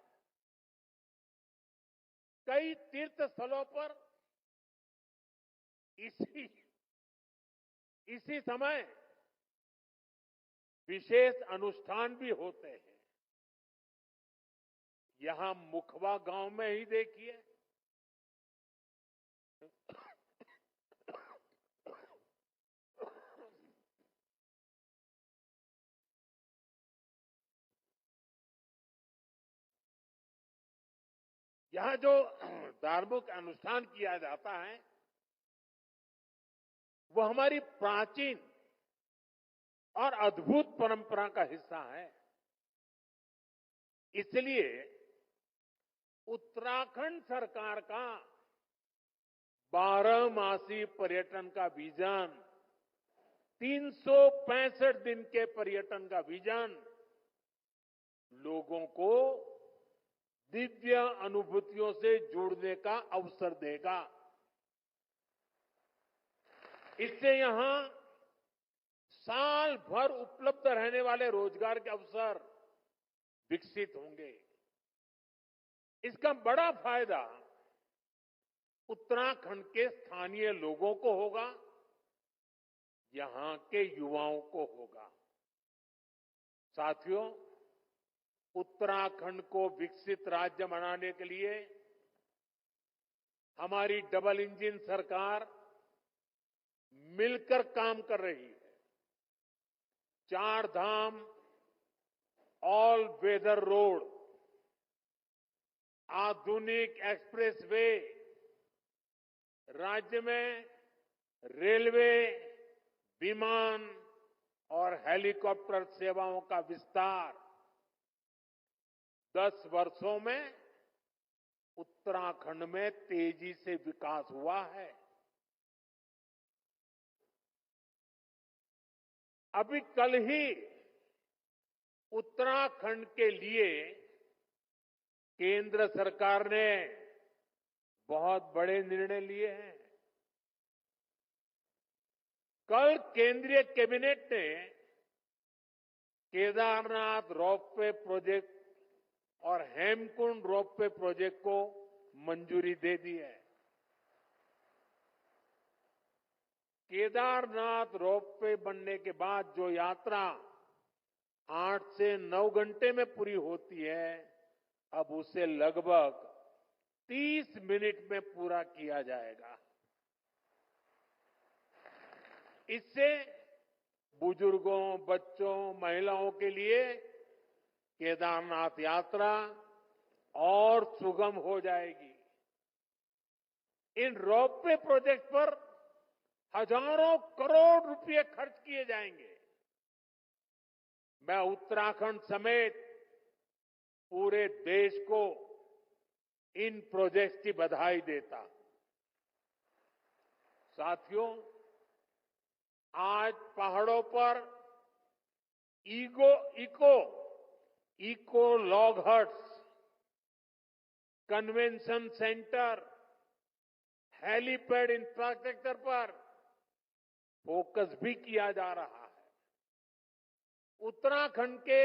कई तीर्थ स्थलों पर इसी समय विशेष अनुष्ठान भी होते हैं। यहां मुखवा गांव में ही देखिए, यहां जो धार्मिक अनुष्ठान किया जाता है वो हमारी प्राचीन और अद्भुत परंपरा का हिस्सा है। इसलिए उत्तराखंड सरकार का 12 मासी पर्यटन का विजन, 365 दिन के पर्यटन का विजन लोगों को दिव्य अनुभूतियों से जुड़ने का अवसर देगा। इससे यहां साल भर उपलब्ध रहने वाले रोजगार के अवसर विकसित होंगे। इसका बड़ा फायदा उत्तराखंड के स्थानीय लोगों को होगा, यहां के युवाओं को होगा। साथियों, उत्तराखंड को विकसित राज्य बनाने के लिए हमारी डबल इंजन सरकार मिलकर काम कर रही है। 4 धाम ऑल वेदर रोड, आधुनिक एक्सप्रेस वे, राज्य में रेलवे, विमान और हेलीकॉप्टर सेवाओं का विस्तार 10 वर्षों में उत्तराखंड में तेजी से विकास हुआ है। अभी कल ही उत्तराखंड के लिए केंद्र सरकार ने बहुत बड़े निर्णय लिए हैं। कल केंद्रीय कैबिनेट ने केदारनाथ रोपवे प्रोजेक्ट और हेमकुंड रोपवे प्रोजेक्ट को मंजूरी दे दी है। केदारनाथ रोपवे बनने के बाद जो यात्रा 8 से 9 घंटे में पूरी होती है, अब उसे लगभग 30 मिनट में पूरा किया जाएगा। इससे बुजुर्गों, बच्चों, महिलाओं के लिए केदारनाथ यात्रा और सुगम हो जाएगी। इन रोपवे प्रोजेक्ट पर हजारों करोड़ रुपए खर्च किए जाएंगे। मैं उत्तराखंड समेत पूरे देश को इन प्रोजेक्ट्स की बधाई देता हूं। साथियों, आज पहाड़ों पर eco log huts, convention centre, helipad infrastructure पर फोकस भी किया जा रहा है। उत्तराखंड के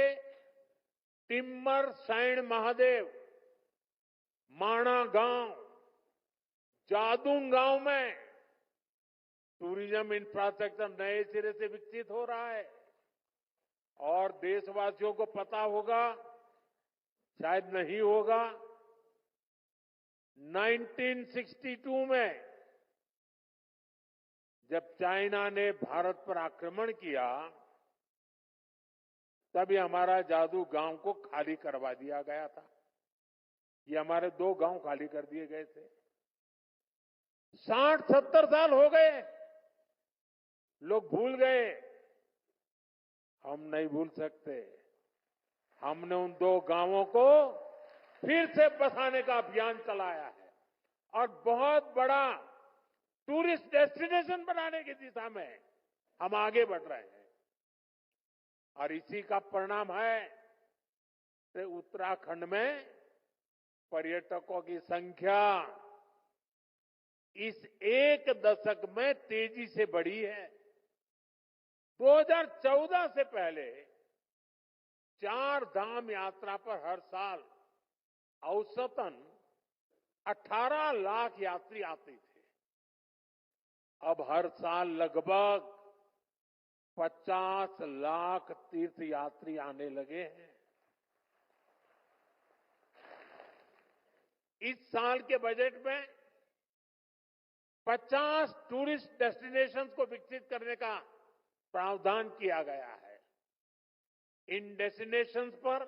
टिम्मर सैण महादेव, माणा गांव, जादूंग गांव में टूरिज्म इंफ्रास्ट्रक्चर नए सिरे से विकसित हो रहा है। और देशवासियों को पता होगा, शायद नहीं होगा, 1962 में जब चाइना ने भारत पर आक्रमण किया, तभी हमारा जादू गांव को खाली करवा दिया गया था। ये हमारे 2 गांव खाली कर दिए गए थे। 60-70 साल हो गए, लोग भूल गए। हम नहीं भूल सकते। हमने उन 2 गांवों को फिर से बसाने का अभियान चलाया है और बहुत बड़ा टूरिस्ट डेस्टिनेशन बनाने की दिशा में हम आगे बढ़ रहे हैं। और इसी का परिणाम है कि उत्तराखंड में पर्यटकों की संख्या इस 1 दशक में तेजी से बढ़ी है। 2014 से पहले 4 धाम यात्रा पर हर साल औसतन 18 लाख यात्री आते थे। अब हर साल लगभग 50 लाख तीर्थ यात्री आने लगे हैं। इस साल के बजट में 50 टूरिस्ट डेस्टिनेशंस को विकसित करने का प्रावधान किया गया है। इन डेस्टिनेशंस पर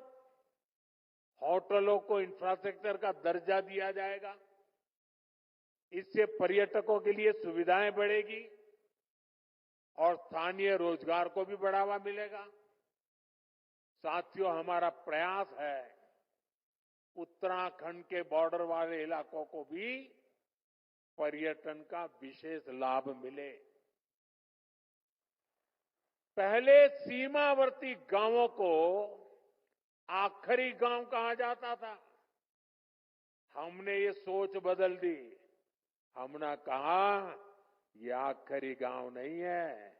होटलों को इंफ्रास्ट्रक्चर का दर्जा दिया जाएगा। इससे पर्यटकों के लिए सुविधाएं बढ़ेगी और स्थानीय रोजगार को भी बढ़ावा मिलेगा। साथियों, हमारा प्रयास है उत्तराखंड के बॉर्डर वाले इलाकों को भी पर्यटन का विशेष लाभ मिले। पहले सीमावर्ती गांवों को आखिरी गांव कहा जाता था। हमने ये सोच बदल दी। हमने कहा ये आखिरी गांव नहीं है,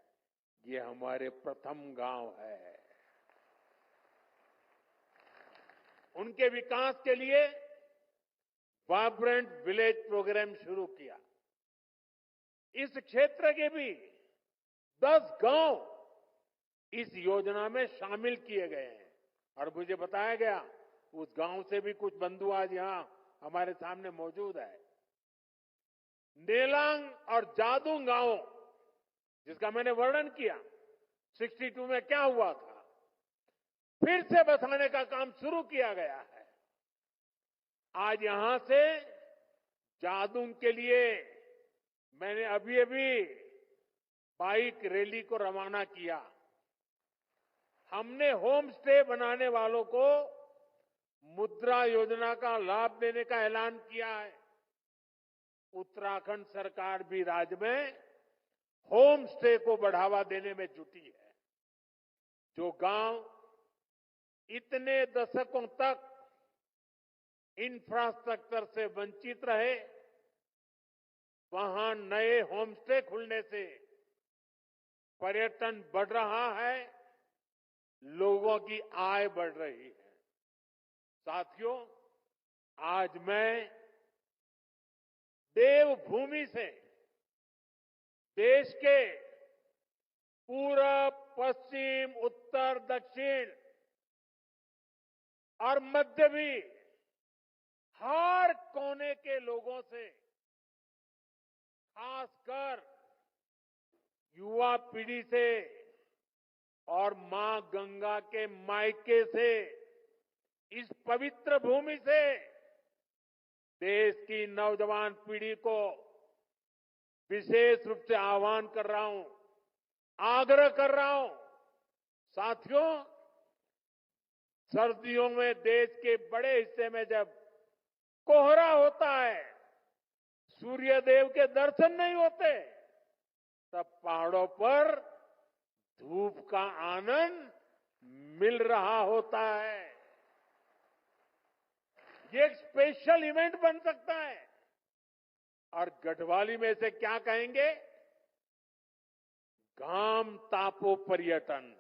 ये हमारे प्रथम गांव है। उनके विकास के लिए वाइब्रेंट विलेज प्रोग्राम शुरू किया। इस क्षेत्र के भी 10 गांव इस योजना में शामिल किए गए हैं और मुझे बताया गया उस गांव से भी कुछ बंधु आज यहां हमारे सामने मौजूद है। नेलांग और जादूंग गांव, जिसका मैंने वर्णन किया 62 में क्या हुआ था, फिर से बसाने का काम शुरू किया गया है। आज यहां से जादूंग के लिए मैंने अभी बाइक रैली को रवाना किया। हमने होम स्टे बनाने वालों को मुद्रा योजना का लाभ देने का ऐलान किया है। उत्तराखंड सरकार भी राज्य में होम स्टे को बढ़ावा देने में जुटी है। जो गांव इतने दशकों तक इंफ्रास्ट्रक्चर से वंचित रहे, वहां नए होम स्टे खुलने से पर्यटन बढ़ रहा है, लोगों की आय बढ़ रही है। साथियों, आज मैं देवभूमि से देश के पूरब, पश्चिम, उत्तर, दक्षिण और मध्य भी हर कोने के लोगों से, खासकर युवा पीढ़ी से और मां गंगा के मायके से, इस पवित्र भूमि से देश की नौजवान पीढ़ी को विशेष रूप से आह्वान कर रहा हूं, आग्रह कर रहा हूं। साथियों, सर्दियों में देश के बड़े हिस्से में जब कोहरा होता है, सूर्यदेव के दर्शन नहीं होते, तब पहाड़ों पर धूप का आनंद मिल रहा होता है। ये एक स्पेशल इवेंट बन सकता है। और गढ़वाली में इसे क्या कहेंगे? घाम तापो पर्यटन।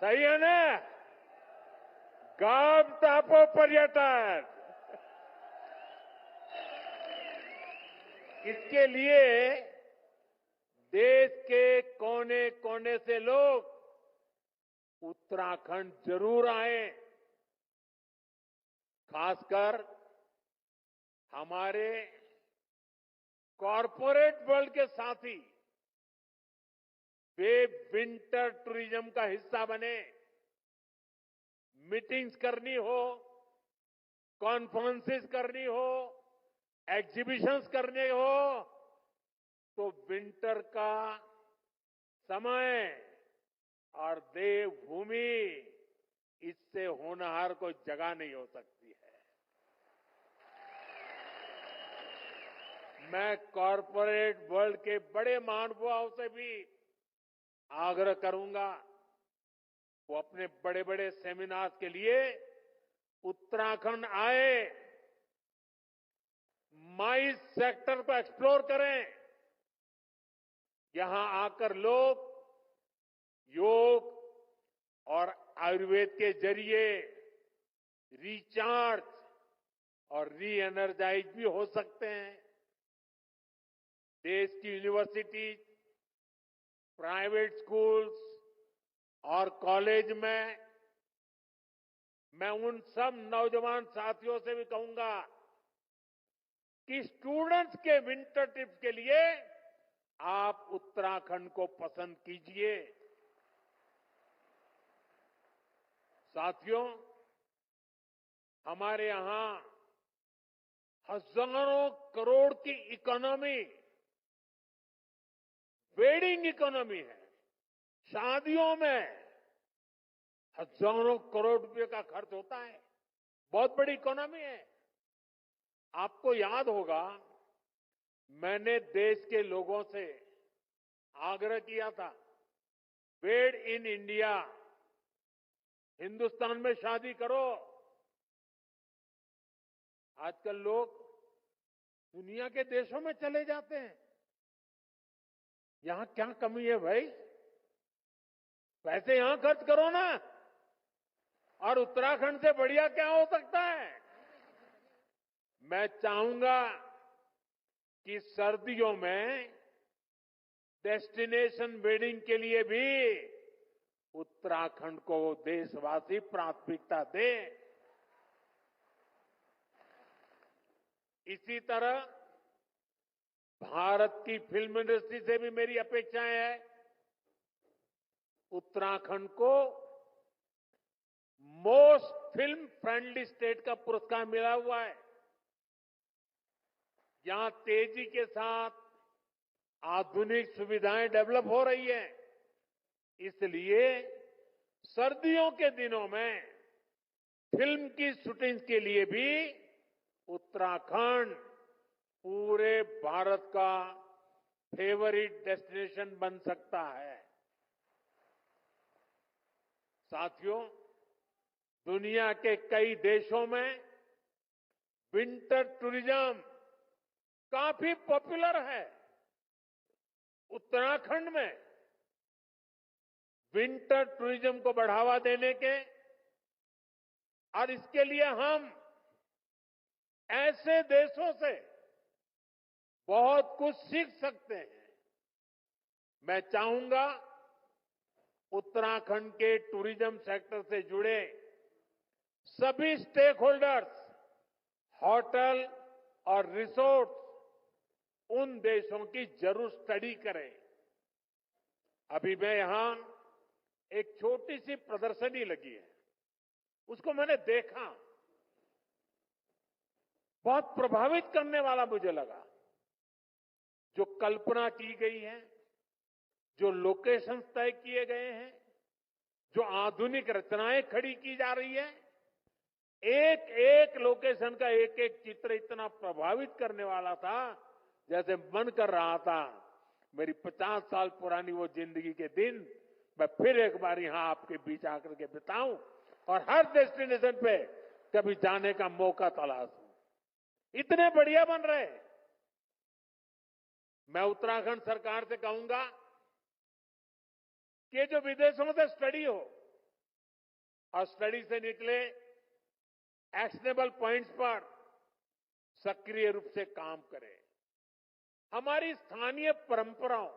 सही है ना? घाम तापो पर्यटन। इसके लिए देश के कोने कोने से लोग उत्तराखंड जरूर आए। खासकर हमारे कॉरपोरेट वर्ल्ड के साथी वे विंटर टूरिज्म का हिस्सा बने। मीटिंग्स करनी हो, कॉन्फ्रेंसेस करनी हो, एग्जीबिशंस करने हो, तो विंटर का समय और देवभूमि, इससे होनहार कोई जगह नहीं हो सकती है। मैं कॉरपोरेट वर्ल्ड के बड़े महानुभावों से भी आग्रह करूंगा, वो अपने बड़े बड़े सेमिनार्स के लिए उत्तराखंड आए, माइस सेक्टर को एक्सप्लोर करें। यहां आकर लोग योग और आयुर्वेद के जरिए रिचार्ज और री एनर्जाइज भी हो सकते हैं। देश की यूनिवर्सिटी, प्राइवेट स्कूल्स और कॉलेज में मैं उन सब नौजवान साथियों से भी कहूंगा कि स्टूडेंट्स के विंटर ट्रिप के लिए आप उत्तराखंड को पसंद कीजिए। साथियों, हमारे यहां हजारों करोड़ की इकोनॉमी, वेडिंग इकोनॉमी है। शादियों में हजारों करोड़ रुपए का खर्च होता है। बहुत बड़ी इकोनॉमी है। आपको याद होगा, मैंने देश के लोगों से आग्रह किया था, वेड इन इंडिया, हिंदुस्तान में शादी करो। आजकल लोग दुनिया के देशों में चले जाते हैं। यहां क्या कमी है भाई? पैसे यहां खर्च करो ना। और उत्तराखंड से बढ़िया क्या हो सकता है? मैं चाहूंगा कि सर्दियों में डेस्टिनेशन वेडिंग के लिए भी उत्तराखंड को देशवासी प्राथमिकता दे। इसी तरह भारत की फिल्म इंडस्ट्री से भी मेरी अपेक्षाएं हैं। उत्तराखंड को मोस्ट फिल्म फ्रेंडली स्टेट का पुरस्कार मिला हुआ है। यहां तेजी के साथ आधुनिक सुविधाएं डेवलप हो रही है। इसलिए सर्दियों के दिनों में फिल्म की शूटिंग के लिए भी उत्तराखंड पूरे भारत का फेवरिट डेस्टिनेशन बन सकता है। साथियों, दुनिया के कई देशों में विंटर टूरिज्म काफी पॉपुलर है। उत्तराखंड में विंटर टूरिज्म को बढ़ावा देने के और इसके लिए हम ऐसे देशों से बहुत कुछ सीख सकते हैं। मैं चाहूंगा उत्तराखंड के टूरिज्म सेक्टर से जुड़े सभी स्टेक होल्डर्स, होटल और रिसोर्ट उन देशों की जरूर स्टडी करें। अभी मैं यहां एक छोटी सी प्रदर्शनी लगी है, उसको मैंने देखा, बहुत प्रभावित करने वाला मुझे लगा। जो कल्पना की गई है, जो लोकेशन तय किए गए हैं, जो आधुनिक रचनाएं खड़ी की जा रही है, एक एक लोकेशन का एक एक चित्र इतना प्रभावित करने वाला था, जैसे मन कर रहा था मेरी 50 साल पुरानी वो जिंदगी के दिन मैं फिर एक बार यहां आपके बीच आकर के बिताऊं और हर डेस्टिनेशन पे कभी जाने का मौका तलाशूं। इतने बढ़िया बन रहे। मैं उत्तराखंड सरकार से कहूंगा कि जो विदेशों से स्टडी हो और स्टडी से निकले एक्शनेबल पॉइंट्स पर सक्रिय रूप से काम करें। हमारी स्थानीय परंपराओं,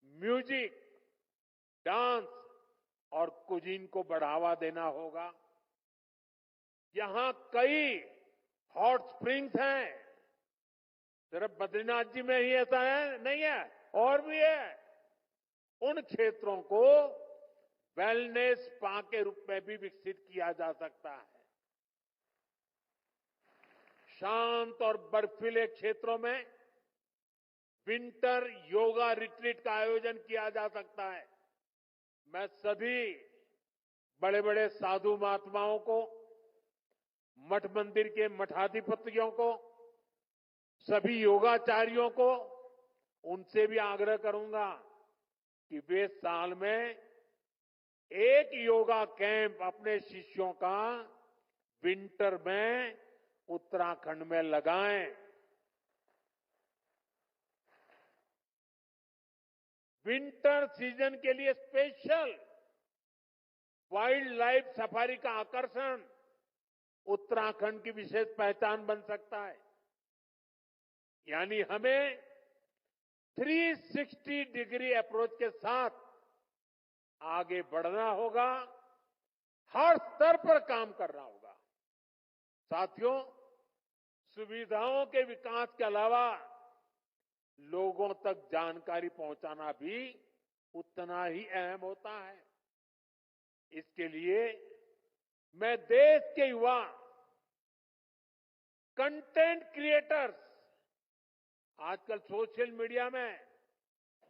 म्यूजिक, डांस और कुजीन को बढ़ावा देना होगा। यहां कई हॉट स्प्रिंग्स हैं, सिर्फ बद्रीनाथ जी में ही ऐसा है नहीं है, और भी है। उन क्षेत्रों को वेलनेस स्पा के रूप में भी विकसित किया जा सकता है। शांत और बर्फीले क्षेत्रों में विंटर योगा रिट्रीट का आयोजन किया जा सकता है। मैं सभी बड़े बड़े साधु महात्माओं को, मठ मंदिर के मठाधिपतियों को, सभी योगाचार्यों को, उनसे भी आग्रह करूंगा कि वे साल में एक योगा कैंप अपने शिष्यों का विंटर में उत्तराखंड में लगाएं। विंटर सीजन के लिए स्पेशल वाइल्ड लाइफ सफारी का आकर्षण उत्तराखंड की विशेष पहचान बन सकता है। यानी हमें 360 डिग्री अप्रोच के साथ आगे बढ़ना होगा, हर स्तर पर काम करना होगा। साथियों, सुविधाओं के विकास के अलावा लोगों तक जानकारी पहुंचाना भी उतना ही अहम होता है। इसके लिए मैं देश के युवा कंटेंट क्रिएटर्स, आजकल सोशल मीडिया में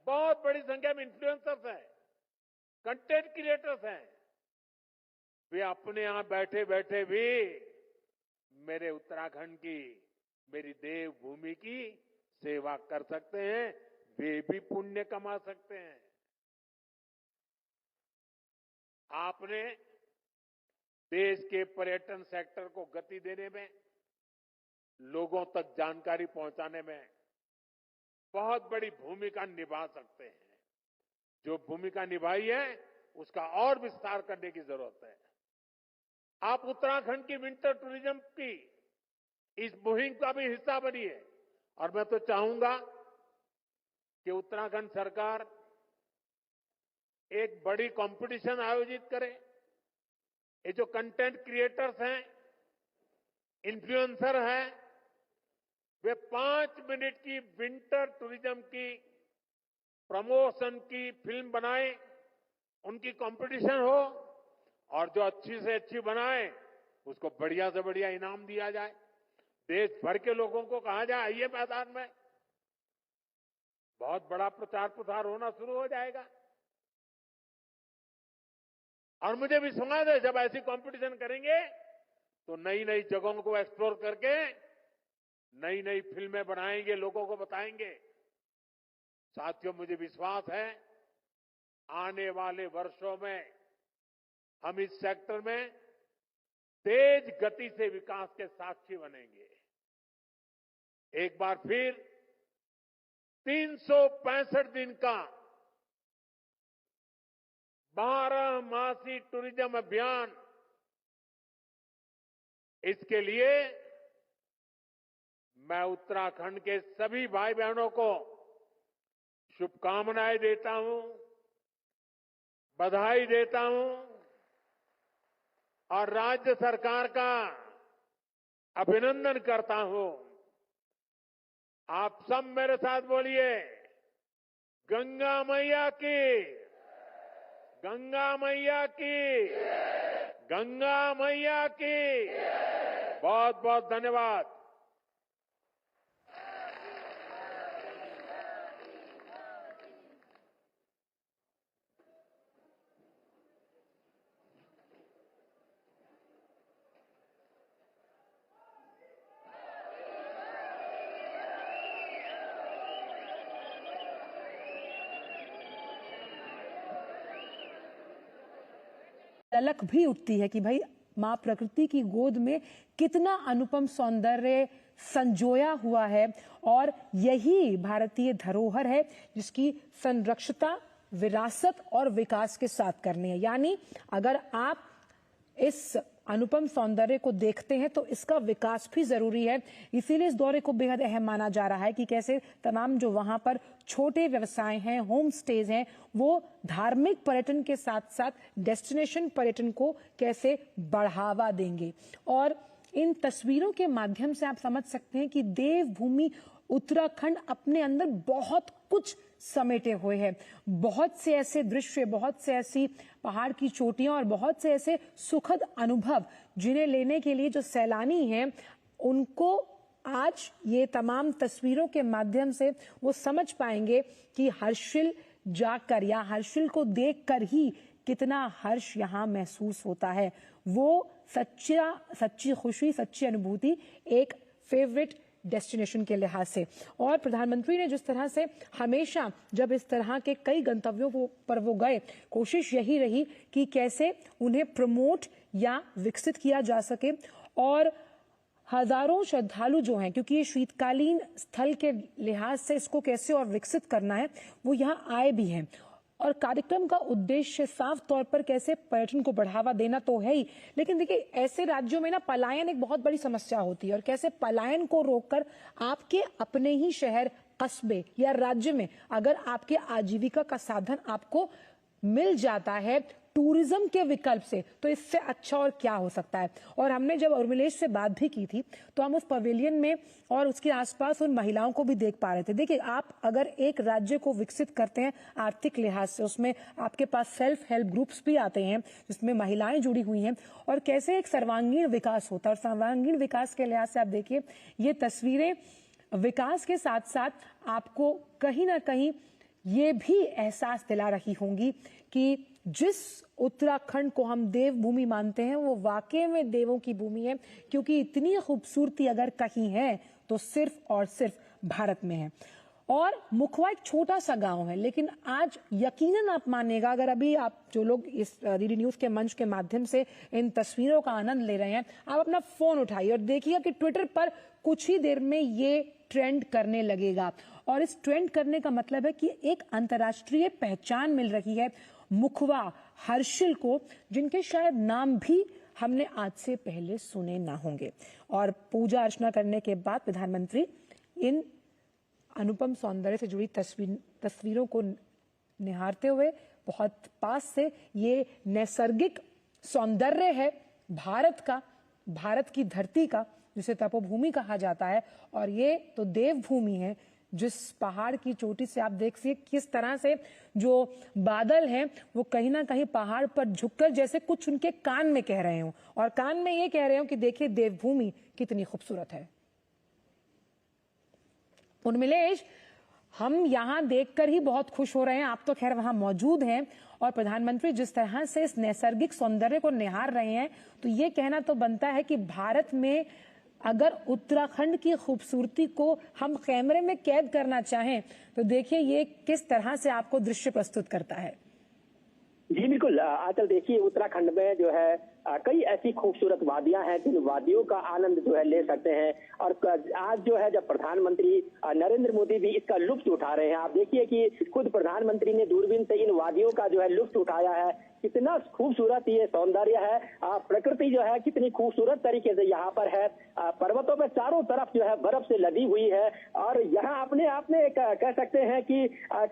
बहुत बड़ी संख्या में इन्फ्लुएंसर्स हैं, कंटेंट क्रिएटर्स हैं, वे अपने यहां बैठे बैठे भी मेरे उत्तराखंड की, मेरी देवभूमि की सेवा कर सकते हैं, वे भी पुण्य कमा सकते हैं। आपने देश के पर्यटन सेक्टर को गति देने में, लोगों तक जानकारी पहुंचाने में बहुत बड़ी भूमिका निभा सकते हैं। जो भूमिका निभाई है उसका और विस्तार करने की जरूरत है। आप उत्तराखंड की विंटर टूरिज्म की इस मुहिम का भी हिस्सा बनिए और मैं तो चाहूंगा कि उत्तराखंड सरकार एक बड़ी कंपटीशन आयोजित करे। ये जो कंटेंट क्रिएटर्स हैं, इन्फ्लुएंसर हैं, वे 5 मिनट की विंटर टूरिज्म की प्रमोशन की फिल्म बनाए, उनकी कंपटीशन हो और जो अच्छी से अच्छी बनाए उसको बढ़िया से बढ़िया इनाम दिया जाए। देश भर के लोगों को कहा जाए आइए मैदान में, बहुत बड़ा प्रचार प्रसार होना शुरू हो जाएगा। और मुझे विश्वास है जब ऐसी कंपटीशन करेंगे तो नई नई जगहों को एक्सप्लोर करके नई नई फिल्में बनाएंगे, लोगों को बताएंगे। साथियों, मुझे विश्वास है आने वाले वर्षों में हम इस सेक्टर में तेज गति से विकास के साक्षी बनेंगे। एक बार फिर 365 दिन का 12 मासी टूरिज्म अभियान, इसके लिए मैं उत्तराखंड के सभी भाई बहनों को शुभकामनाएं देता हूं, बधाई देता हूं और राज्य सरकार का अभिनंदन करता हूं। आप सब मेरे साथ बोलिए, गंगा मैया की, गंगा मैया की, गंगा मैया की। बहुत बहुत धन्यवाद। ललक भी उठती है कि भाई माँ प्रकृति की गोद में कितना अनुपम सौंदर्य संजोया हुआ है और यही भारतीय धरोहर है जिसकी संरक्षता, विरासत और विकास के साथ करनी है। यानी अगर आप इस अनुपम सौंदर्य को देखते हैं तो इसका विकास भी जरूरी है। इसीलिए इस दौरे को बेहद अहम माना जा रहा है कि कैसे तमाम जो वहां पर छोटे व्यवसाय हैं, होम स्टेज हैं, वो धार्मिक पर्यटन के साथ साथ डेस्टिनेशन पर्यटन को कैसे बढ़ावा देंगे। और इन तस्वीरों के माध्यम से आप समझ सकते हैं कि देवभूमि उत्तराखंड अपने अंदर बहुत कुछ समेटे हुए है। बहुत से ऐसे दृश्य, बहुत से ऐसी पहाड़ की चोटियां और बहुत से ऐसे सुखद अनुभव जिन्हें लेने के लिए जो सैलानी हैं उनको आज ये तमाम तस्वीरों के माध्यम से वो समझ पाएंगे कि हर्षिल जाकर या हर्षिल को देखकर ही कितना हर्ष यहाँ महसूस होता है। वो सच्ची खुशी, सच्ची अनुभूति एक फेवरेट डेस्टिनेशन के लिहाज से। और प्रधानमंत्री ने जिस तरह से हमेशा जब इस तरह के कई गंतव्यों पर वो गए, कोशिश यही रही कि कैसे उन्हें प्रमोट या विकसित किया जा सके। और हजारों श्रद्धालु जो हैं, क्योंकि ये शीतकालीन स्थल के लिहाज से इसको कैसे और विकसित करना है, वो यहाँ आए भी हैं। और कार्यक्रम का उद्देश्य साफ तौर पर कैसे पर्यटन को बढ़ावा देना तो है ही, लेकिन देखिए ऐसे राज्यों में ना पलायन एक बहुत बड़ी समस्या होती है और कैसे पलायन को रोककर आपके अपने ही शहर, कस्बे या राज्य में अगर आपके आजीविका का साधन आपको मिल जाता है टूरिज्म के विकल्प से, तो इससे अच्छा और क्या हो सकता है। और हमने जब उर्मिलेश से बात भी की थी तो हम उस पवेलियन में और उसके आसपास उन महिलाओं को भी देख पा रहे थे। देखिए, आप अगर एक राज्य को विकसित करते हैं आर्थिक लिहाज से, उसमें आपके पास सेल्फ हेल्प ग्रुप्स भी आते हैं जिसमें महिलाएं जुड़ी हुई हैं और कैसे एक सर्वांगीण विकास होता है। और सर्वांगीण विकास के लिहाज से आप देखिए ये तस्वीरें विकास के साथ साथ आपको कहीं ना कहीं ये भी एहसास दिला रही होंगी कि जिस उत्तराखंड को हम देवभूमि मानते हैं वो वाकई में देवों की भूमि है, क्योंकि इतनी खूबसूरती अगर कहीं है तो सिर्फ और सिर्फ भारत में है। और मुखवा एक छोटा सा गांव है, लेकिन आज यकीनन आप मानेगा, अगर अभी आप जो लोग इस डीडी न्यूज के मंच के माध्यम से इन तस्वीरों का आनंद ले रहे हैं, आप अपना फोन उठाइए और देखिएगा कि ट्विटर पर कुछ ही देर में ये ट्रेंड करने लगेगा। और इस ट्रेंड करने का मतलब है कि एक अंतर्राष्ट्रीय पहचान मिल रही है मुखवा हर्षिल को, जिनके शायद नाम भी हमने आज से पहले सुने ना होंगे। और पूजा अर्चना करने के बाद प्रधानमंत्री इन अनुपम सौंदर्य से जुड़ी तस्वीरों को निहारते हुए बहुत पास से, ये नैसर्गिक सौंदर्य है भारत का, भारत की धरती का, जिसे तपोभूमि कहा जाता है। और ये तो देवभूमि है जिस पहाड़ की चोटी से आप देख सकते किस तरह से जो बादल हैं वो कहीं ना कहीं पहाड़ पर झुककर जैसे कुछ उनके कान में कह रहे हो, और कान में ये कह रहे हो कि देखिए देवभूमि कितनी खूबसूरत है। उर्मिलेश, हम यहाँ देखकर ही बहुत खुश हो रहे हैं, आप तो खैर वहां मौजूद हैं, और प्रधानमंत्री जिस तरह से इस नैसर्गिक सौंदर्य को निहार रहे हैं, तो ये कहना तो बनता है कि भारत में अगर उत्तराखंड की खूबसूरती को हम कैमरे में कैद करना चाहें तो देखिए ये किस तरह से आपको दृश्य प्रस्तुत करता है। जी बिल्कुल, आजकल देखिए उत्तराखंड में जो है कई ऐसी खूबसूरत वादियां हैं जिन वादियों का आनंद जो है ले सकते हैं। और आज जो है जब प्रधानमंत्री नरेंद्र मोदी भी इसका लुत्फ उठा रहे हैं, आप देखिए कि खुद प्रधानमंत्री ने दूरबीन से इन वादियों का जो है लुत्फ उठाया है। कितना खूबसूरत ये सौंदर्य है, प्रकृति जो है कितनी खूबसूरत तरीके से यहाँ पर है। पर्वतों पे चारों तरफ जो है बर्फ से लदी हुई है, और यहाँ अपने आप में कह सकते हैं कि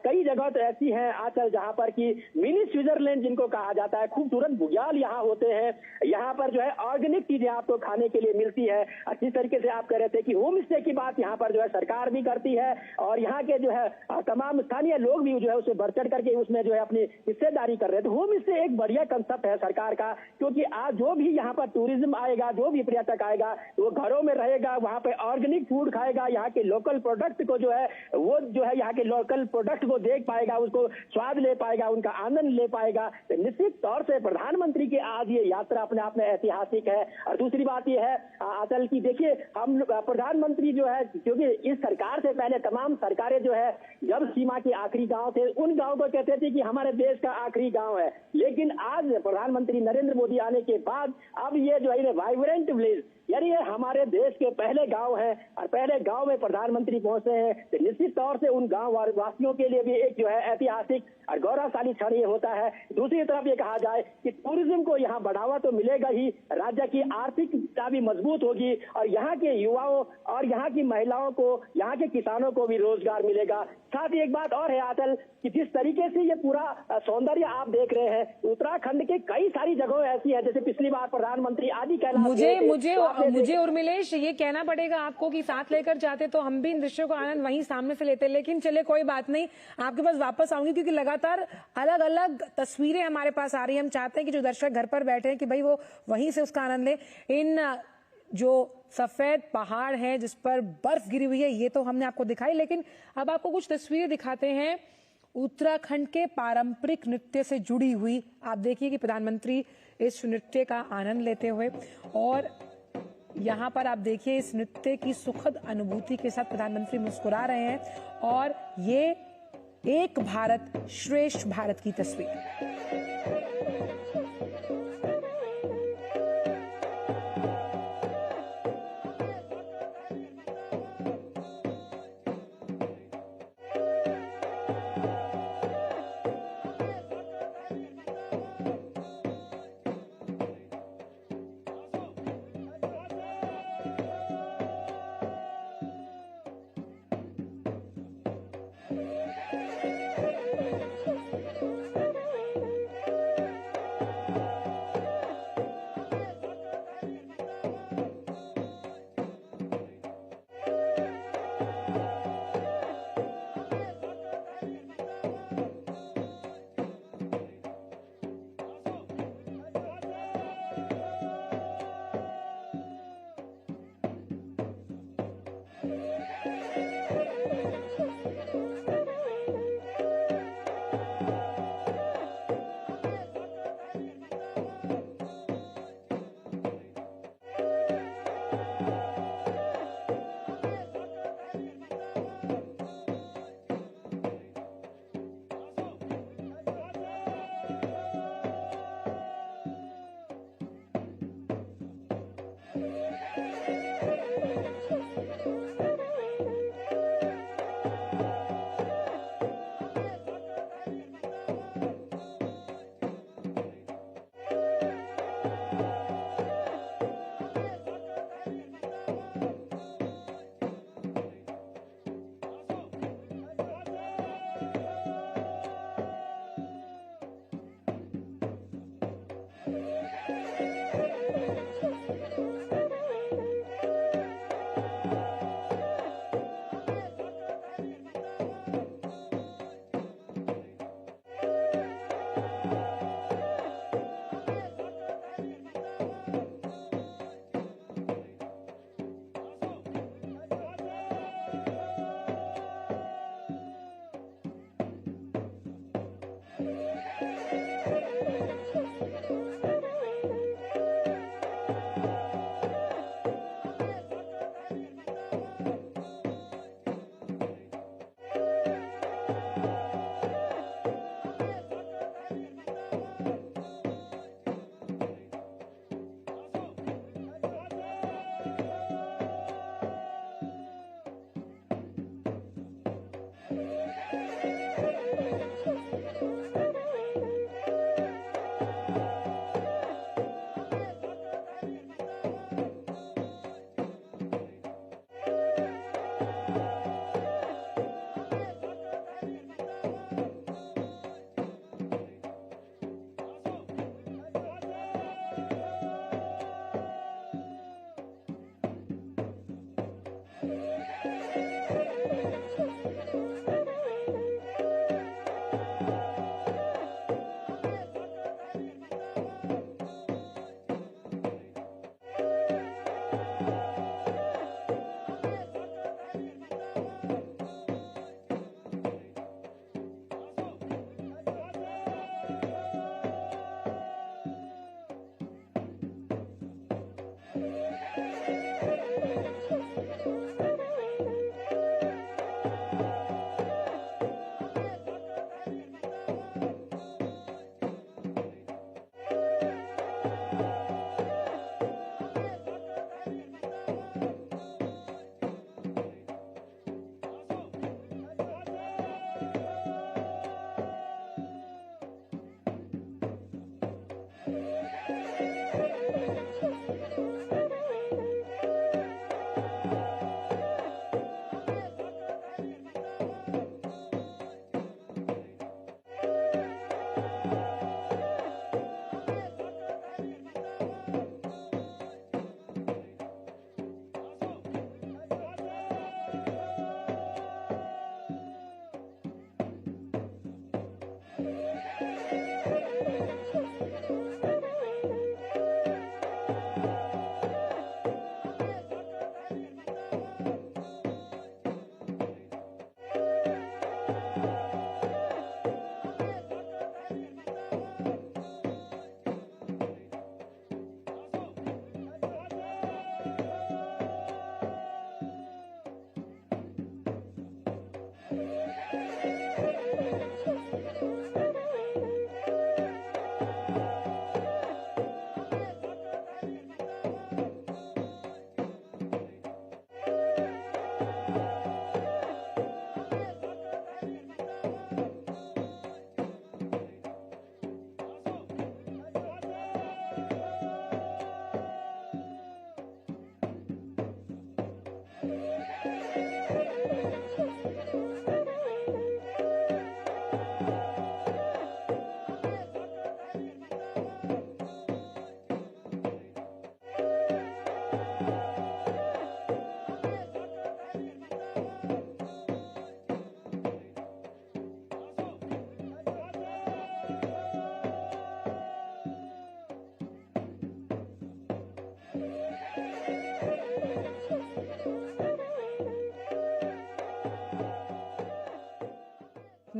कई जगह तो ऐसी हैं आजकल जहाँ पर कि मिनी स्विट्जरलैंड जिनको कहा जाता है। खूबसूरत बुग्याल यहाँ होते हैं, यहाँ पर जो है ऑर्गेनिक चीजें आपको खाने के लिए मिलती है। अच्छी तरीके से आप कह रहे थे कि होम स्टे की बात यहाँ पर जो है सरकार भी करती है, और यहाँ के जो है तमाम स्थानीय लोग भी जो है उसे बढ़ चढ़ करके उसमें जो है अपनी हिस्सेदारी कर रहे हैं। तो होम स्टे एक बढ़िया कंसेप्ट है सरकार का, क्योंकि आज जो भी यहाँ पर टूरिज्म आएगा, जो भी पर्यटक आएगा, वो घरों में रहेगा, वहाँ पे ऑर्गेनिक फूड खाएगा, यहाँ के लोकल प्रोडक्ट को जो है वो जो है यहाँ के लोकल प्रोडक्ट को देख पाएगा, उसको स्वाद ले पाएगा, उनका आनंद ले पाएगा। तो निश्चित तौर से प्रधानमंत्री की आज ये यात्रा अपने आप में ऐतिहासिक है। और दूसरी बात ये है अटल की, देखिए हम प्रधानमंत्री जो है, क्योंकि इस सरकार से पहले तमाम सरकारें जो है जब सीमा के आखिरी गांव थे उन गांव को कहते थे कि हमारे देश का आखिरी गांव है, लेकिन लेकिन आज प्रधानमंत्री नरेंद्र मोदी आने के बाद अब ये जो है वाइब्रेंट विलेज, यानी ये हमारे देश के पहले गांव हैं और पहले गांव में प्रधानमंत्री पहुंचे हैं, तो निश्चित तौर से उन गांव वासियों के लिए भी एक जो है ऐतिहासिक और गौरवशाली क्षण ये होता है। दूसरी तरफ ये कहा जाए कि टूरिज्म को यहाँ बढ़ावा तो मिलेगा ही, राज्य की आर्थिकता भी मजबूत होगी और यहाँ के युवाओं और यहाँ की महिलाओं को, यहाँ के किसानों को भी रोजगार मिलेगा। साथ ही एक बात और है आचल कि जिस तरीके से ये पूरा सौंदर्य आप देख रहे हैं, उत्तराखंड के कई सारी जगह ऐसी है, जैसे पिछली बार प्रधानमंत्री आदि कैलाश मुझे उर्मिलेश ये कहना पड़ेगा आपको कि साथ लेकर जाते तो हम भी इन दृश्यों को आनंद वहीं सामने से लेते, लेकिन चले कोई बात नहीं, आपके पास वापस आऊंगी क्योंकि लगातार अलग अलग तस्वीरें हमारे पास आ रही है। हम चाहते हैं कि जो दर्शक घर पर बैठे हैं कि भाई वो वहीं से उसका आनंद ले। इन जो सफेद पहाड़ है जिस पर बर्फ गिरी हुई है ये तो हमने आपको दिखाई, लेकिन अब आपको कुछ तस्वीरें दिखाते हैं उत्तराखंड के पारंपरिक नृत्य से जुड़ी हुई। आप देखिए कि प्रधानमंत्री इस नृत्य का आनंद लेते हुए, और यहाँ पर आप देखिए इस नृत्य की सुखद अनुभूति के साथ प्रधानमंत्री मुस्कुरा रहे हैं, और ये एक भारत श्रेष्ठ भारत की तस्वीर।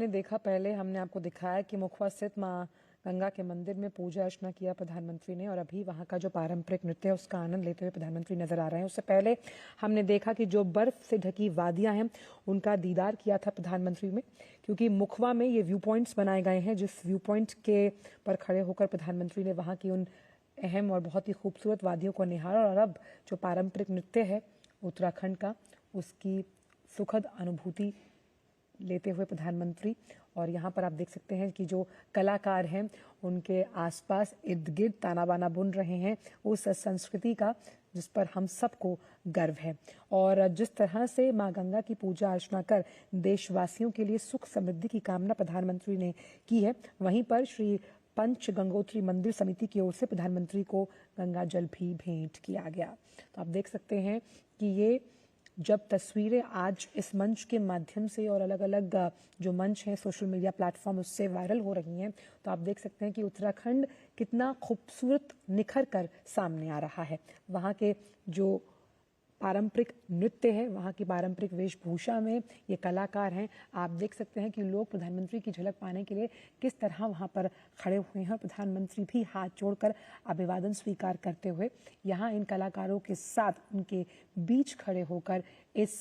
आपने देखा, पहले हमने आपको दिखाया कि मुखवा स्थित मां गंगा के मंदिर में पूजा अर्चना किया प्रधानमंत्री ने, और अभी वहां का जो पारंपरिक नृत्य है उसका आनंद लेते हुए प्रधानमंत्री नजर आ रहे हैं। उससे पहले हमने देखा कि जो बर्फ से ढकी वादियां हैं उनका दीदार किया था प्रधानमंत्री में, क्योंकि मुखवा में ये व्यू पॉइंट्स बनाए गए हैं, जिस व्यू पॉइंट के पर खड़े होकर प्रधानमंत्री ने वहां की उन अहम और बहुत ही खूबसूरत वादियों को निहारा। और अब जो पारंपरिक नृत्य है उत्तराखंड का, उसकी सुखद अनुभूति लेते हुए प्रधानमंत्री, और यहाँ पर आप देख सकते हैं कि जो कलाकार हैं उनके आसपास इर्द गिर्द ताना बाना बुन रहे हैं उस संस्कृति का जिस पर हम सबको गर्व है। और जिस तरह से मां गंगा की पूजा अर्चना कर देशवासियों के लिए सुख समृद्धि की कामना प्रधानमंत्री ने की है, वहीं पर श्री पंच गंगोत्री मंदिर समिति की ओर से प्रधानमंत्री को गंगा जल भी भेंट किया गया। तो आप देख सकते हैं कि ये जब तस्वीरें आज इस मंच के माध्यम से और अलग अलग जो मंच हैं सोशल मीडिया प्लेटफॉर्म उससे वायरल हो रही हैं, तो आप देख सकते हैं कि उत्तराखंड कितना खूबसूरत निखर कर सामने आ रहा है। वहाँ के जो पारंपरिक नृत्य है, वहाँ की पारंपरिक वेशभूषा में ये कलाकार हैं, आप देख सकते हैं कि लोग प्रधानमंत्री की झलक पाने के लिए किस तरह वहाँ पर खड़े हुए हैं। और प्रधानमंत्री भी हाथ जोड़कर अभिवादन स्वीकार करते हुए यहाँ इन कलाकारों के साथ उनके बीच खड़े होकर इस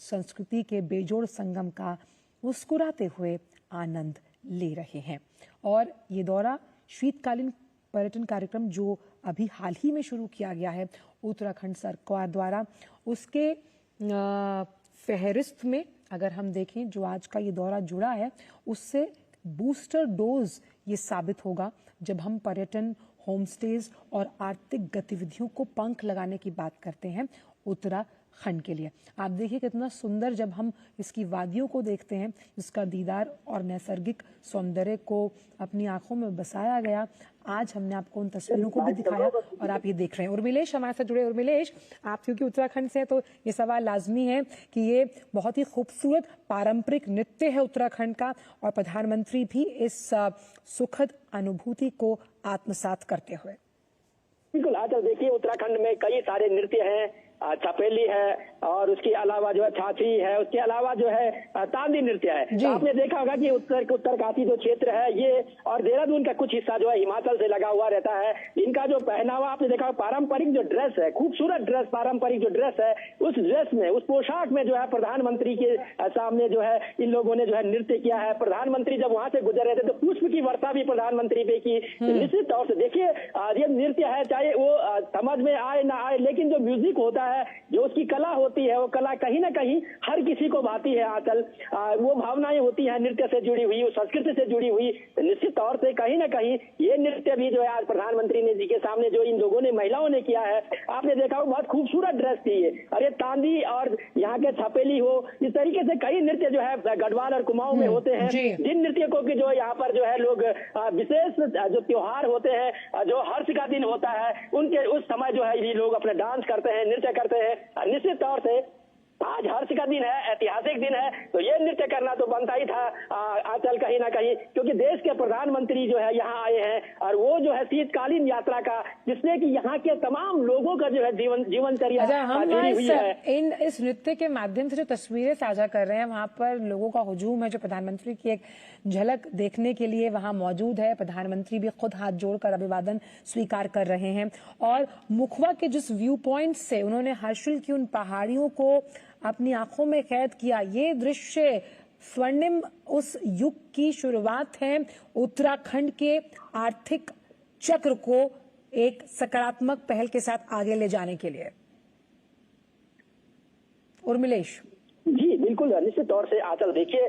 संस्कृति के बेजोड़ संगम का मुस्कुराते हुए आनंद ले रहे हैं। और ये दौरा शीतकालीन पर्यटन कार्यक्रम जो अभी हाल ही में शुरू किया गया है उत्तराखंड सरकार द्वारा, उसके फहरिस्त में अगर हम देखें जो आज का ये दौरा जुड़ा है उससे बूस्टर डोज ये साबित होगा जब हम पर्यटन, होमस्टेज और आर्थिक गतिविधियों को पंख लगाने की बात करते हैं उत्तराखंड के लिए। आप देखिए कितना सुंदर जब हम इसकी वादियों को देखते हैं, इसका दीदार और नैसर्गिक सौंदर्य को अपनी आंखों में बसाया गया। आज हमने आपको उन तस्वीरों को भी दिखाया और आप ये देख रहे हैं। उर्मिलेश हमारे साथ जुड़े। उर्मिलेश, आप क्योंकि उत्तराखंड से हैं तो ये सवाल लाजमी है कि ये बहुत ही खूबसूरत पारंपरिक नृत्य है उत्तराखंड का, और प्रधानमंत्री भी इस सुखद अनुभूति को आत्मसात करते हुए। बिल्कुल, आज देखिए उत्तराखंड में कई सारे नृत्य हैं, चपेली है और उसके अलावा जो है छाछी है, उसके अलावा जो है तांदी नृत्य है। तो आपने देखा होगा कि उत्तरकाशी जो क्षेत्र है ये और देहरादून का कुछ हिस्सा जो है हिमाचल से लगा हुआ रहता है। इनका जो पहनावा आपने देखा, पारंपरिक जो ड्रेस है, खूबसूरत ड्रेस, पारंपरिक जो ड्रेस है, उस ड्रेस में, उस पोशाक में जो है प्रधानमंत्री के सामने जो है इन लोगों ने जो है नृत्य किया है। प्रधानमंत्री जब वहां से गुजर रहे थे तो पुष्प की वर्षा भी प्रधानमंत्री पे की। निश्चित तौर से देखिए ये नृत्य है, चाहे वो समझ में आए ना आए, लेकिन जो म्यूजिक होता है, जो उसकी कला होती है, वो कला कहीं ना कहीं हर किसी को भाती है। आंचल, वो भावनाएं होती हैं नृत्य से जुड़ी हुई, उस संस्कृति से जुड़ी हुई। निश्चित तौर से कहीं ना कहीं ये नृत्य भी जो है आज प्रधानमंत्री ने जी के सामने जो इन लोगों ने, महिलाओं ने किया है, आपने देखा बहुत खूबसूरत ड्रेस थी ये। अरे तांदी और यहाँ के छपेली हो, इस तरीके से कई नृत्य जो है गढ़वाल और कुमाऊं में होते हैं, जिन नृत्यकों की जो यहाँ पर जो है लोग विशेष जो त्योहार होते हैं, जो हर्ष का दिन होता है, उनके उस समय जो है ये लोग अपने डांस करते हैं, नृत्य करते हैं। निश्चित तौर से आज हर्ष का दिन है, ऐतिहासिक दिन है, तो ये नृत्य करना तो बनता ही था आंचल कहीं ना कहीं, क्योंकि देश के प्रधानमंत्री जो है यहाँ आए हैं और वो जो है शीतकालीन यात्रा का, जिससे कि यहाँ के तमाम लोगों का जो है जीवनचर्या जुड़ी हुई है। इस नृत्य के माध्यम से जो तस्वीरें साझा कर रहे हैं, वहाँ पर लोगों का हुजूम है जो प्रधानमंत्री की एक झलक देखने के लिए वहाँ मौजूद है। प्रधानमंत्री भी खुद हाथ जोड़कर अभिवादन स्वीकार कर रहे हैं, और मुखवा के जिस व्यू पॉइंट से उन्होंने हर्षिल की उन पहाड़ियों को अपनी आंखों में कैद किया, ये दृश्य स्वर्णिम उस युग की शुरुआत है उत्तराखंड के आर्थिक चक्र को एक सकारात्मक पहल के साथ आगे ले जाने के लिए। उर्मिलेश जी बिल्कुल, निश्चित तौर से आंचल देखिए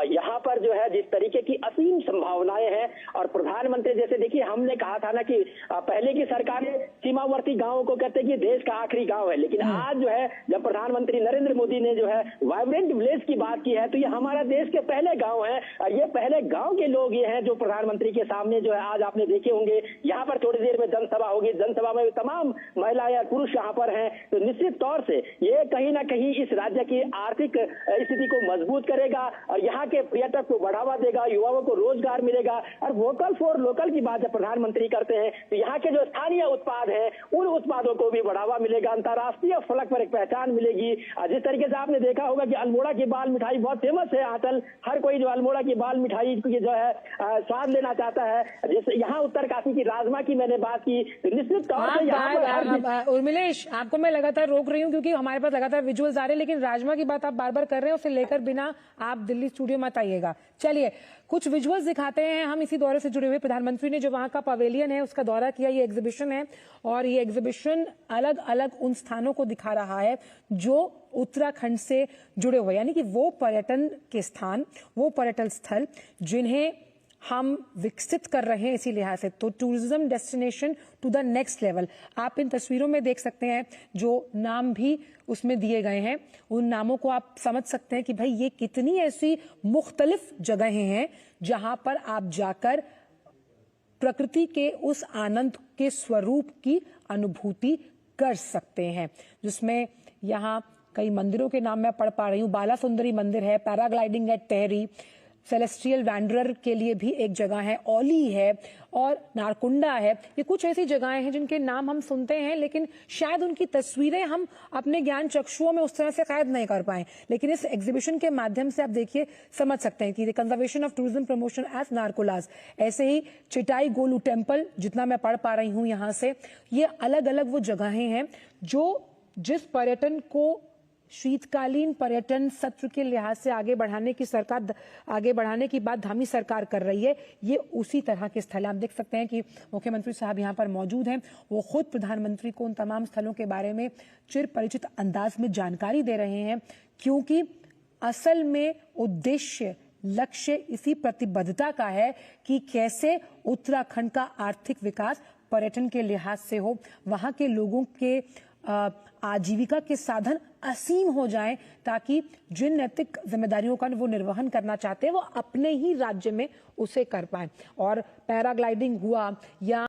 यहाँ पर जो है जिस तरीके की असीम संभावनाएं हैं, और प्रधानमंत्री जैसे देखिए हमने कहा था ना कि पहले की सरकारें सीमावर्ती गांवों को कहते कि देश का आखिरी गांव है, लेकिन आज जो है जब प्रधानमंत्री नरेंद्र मोदी ने जो है वाइब्रेंट विलेज की बात की है, तो ये हमारा देश के पहले गाँव है और ये पहले गाँव के लोग ये हैं जो प्रधानमंत्री के सामने जो है आज आपने देखे होंगे। यहाँ पर थोड़ी देर में जनसभा होगी, जनसभा में तमाम महिलाएं और पुरुष यहाँ पर हैं। तो निश्चित तौर से ये कहीं ना कहीं इस राज्य की आर्थिक स्थिति को मजबूत करेगा और यहाँ के पर्यटक को बढ़ावा देगा, युवाओं को रोजगार मिलेगा। और वोकल फॉर लोकल की बात जब प्रधानमंत्री करते हैं तो यहाँ के जो स्थानीय उत्पाद हैं उन उत्पादों को भी बढ़ावा मिलेगा, अंतर्राष्ट्रीय फलक पर एक पहचान मिलेगी। जिस तरीके से आपने देखा होगा कि अल्मोड़ा की बाल मिठाई बहुत फेमस है आंचल, हर कोई जो अल्मोड़ा की बाल मिठाई की जो है स्वाद लेना चाहता है। जैसे यहाँ उत्तरकाशी की राजमा की मैंने बात की, निश्चित तौर से यहाँ पर उर्मिलेश, आपको मैं लगातार रोक रही हूँ क्योंकि हमारे पास लगातार विजुअल्स आ रहे हैं, लेकिन राजमा की बात आप बार बार कर रहे हैं, उसे लेकर बिना आप दिल्ली स्टूडियो मत आइएगा। चलिए कुछ विजुअल्स दिखाते हैं हम इसी दौरे से जुड़े हुए। प्रधानमंत्री ने जो वहां का पवेलियन है उसका दौरा किया, ये एग्जीबिशन है और ये एग्जीबिशन अलग अलग उन स्थानों को दिखा रहा है जो उत्तराखंड से जुड़े हुए, यानी कि वो पर्यटन के स्थान, वो पर्यटन स्थल जिन्हें हम विकसित कर रहे हैं इसी लिहाज से। तो tourism destination to the next level, आप इन तस्वीरों में देख सकते हैं जो नाम भी उसमें दिए गए हैं, उन नामों को आप समझ सकते हैं कि भाई ये कितनी ऐसी मुख्तलिफ जगहें हैं जहां पर आप जाकर प्रकृति के उस आनंद के स्वरूप की अनुभूति कर सकते हैं। जिसमें यहाँ कई मंदिरों के नाम मैं पढ़ पा रही हूँ, बाला सुंदरी मंदिर है, paragliding eight Tehri, celestial wanderer के लिए भी एक जगह है, ओली है और नारकुंडा है। ये कुछ ऐसी जगहें हैं जिनके नाम हम सुनते हैं लेकिन शायद उनकी तस्वीरें हम अपने ज्ञान चक्षुओं में उस तरह से कैद नहीं कर पाए, लेकिन इस एग्जीबिशन के माध्यम से आप देखिए समझ सकते हैं कि conservation of tourism promotion as नारकोलास। ऐसे ही चिटाई गोलू टेम्पल, जितना मैं पढ़ पा रही हूँ यहाँ से, ये अलग अलग वो जगहें हैं जो जिस पर्यटन को शीतकालीन पर्यटन सत्र के लिहाज से आगे बढ़ाने की बात धामी सरकार कर रही है, ये उसी तरह के स्थल। आप देख सकते हैं कि मुख्यमंत्री साहब यहाँ पर मौजूद हैं, वो खुद प्रधानमंत्री को उन तमाम स्थलों के बारे में चिर परिचित अंदाज में जानकारी दे रहे हैं, क्योंकि असल में उद्देश्य लक्ष्य इसी प्रतिबद्धता का है कि कैसे उत्तराखंड का आर्थिक विकास पर्यटन के लिहाज से हो, वहां के लोगों के आजीविका के साधन असीम हो जाएं, ताकि जिन नैतिक जिम्मेदारियों का वो निर्वहन करना चाहते हैं वो अपने ही राज्य में उसे कर पाएं। और पैराग्लाइडिंग हुआ या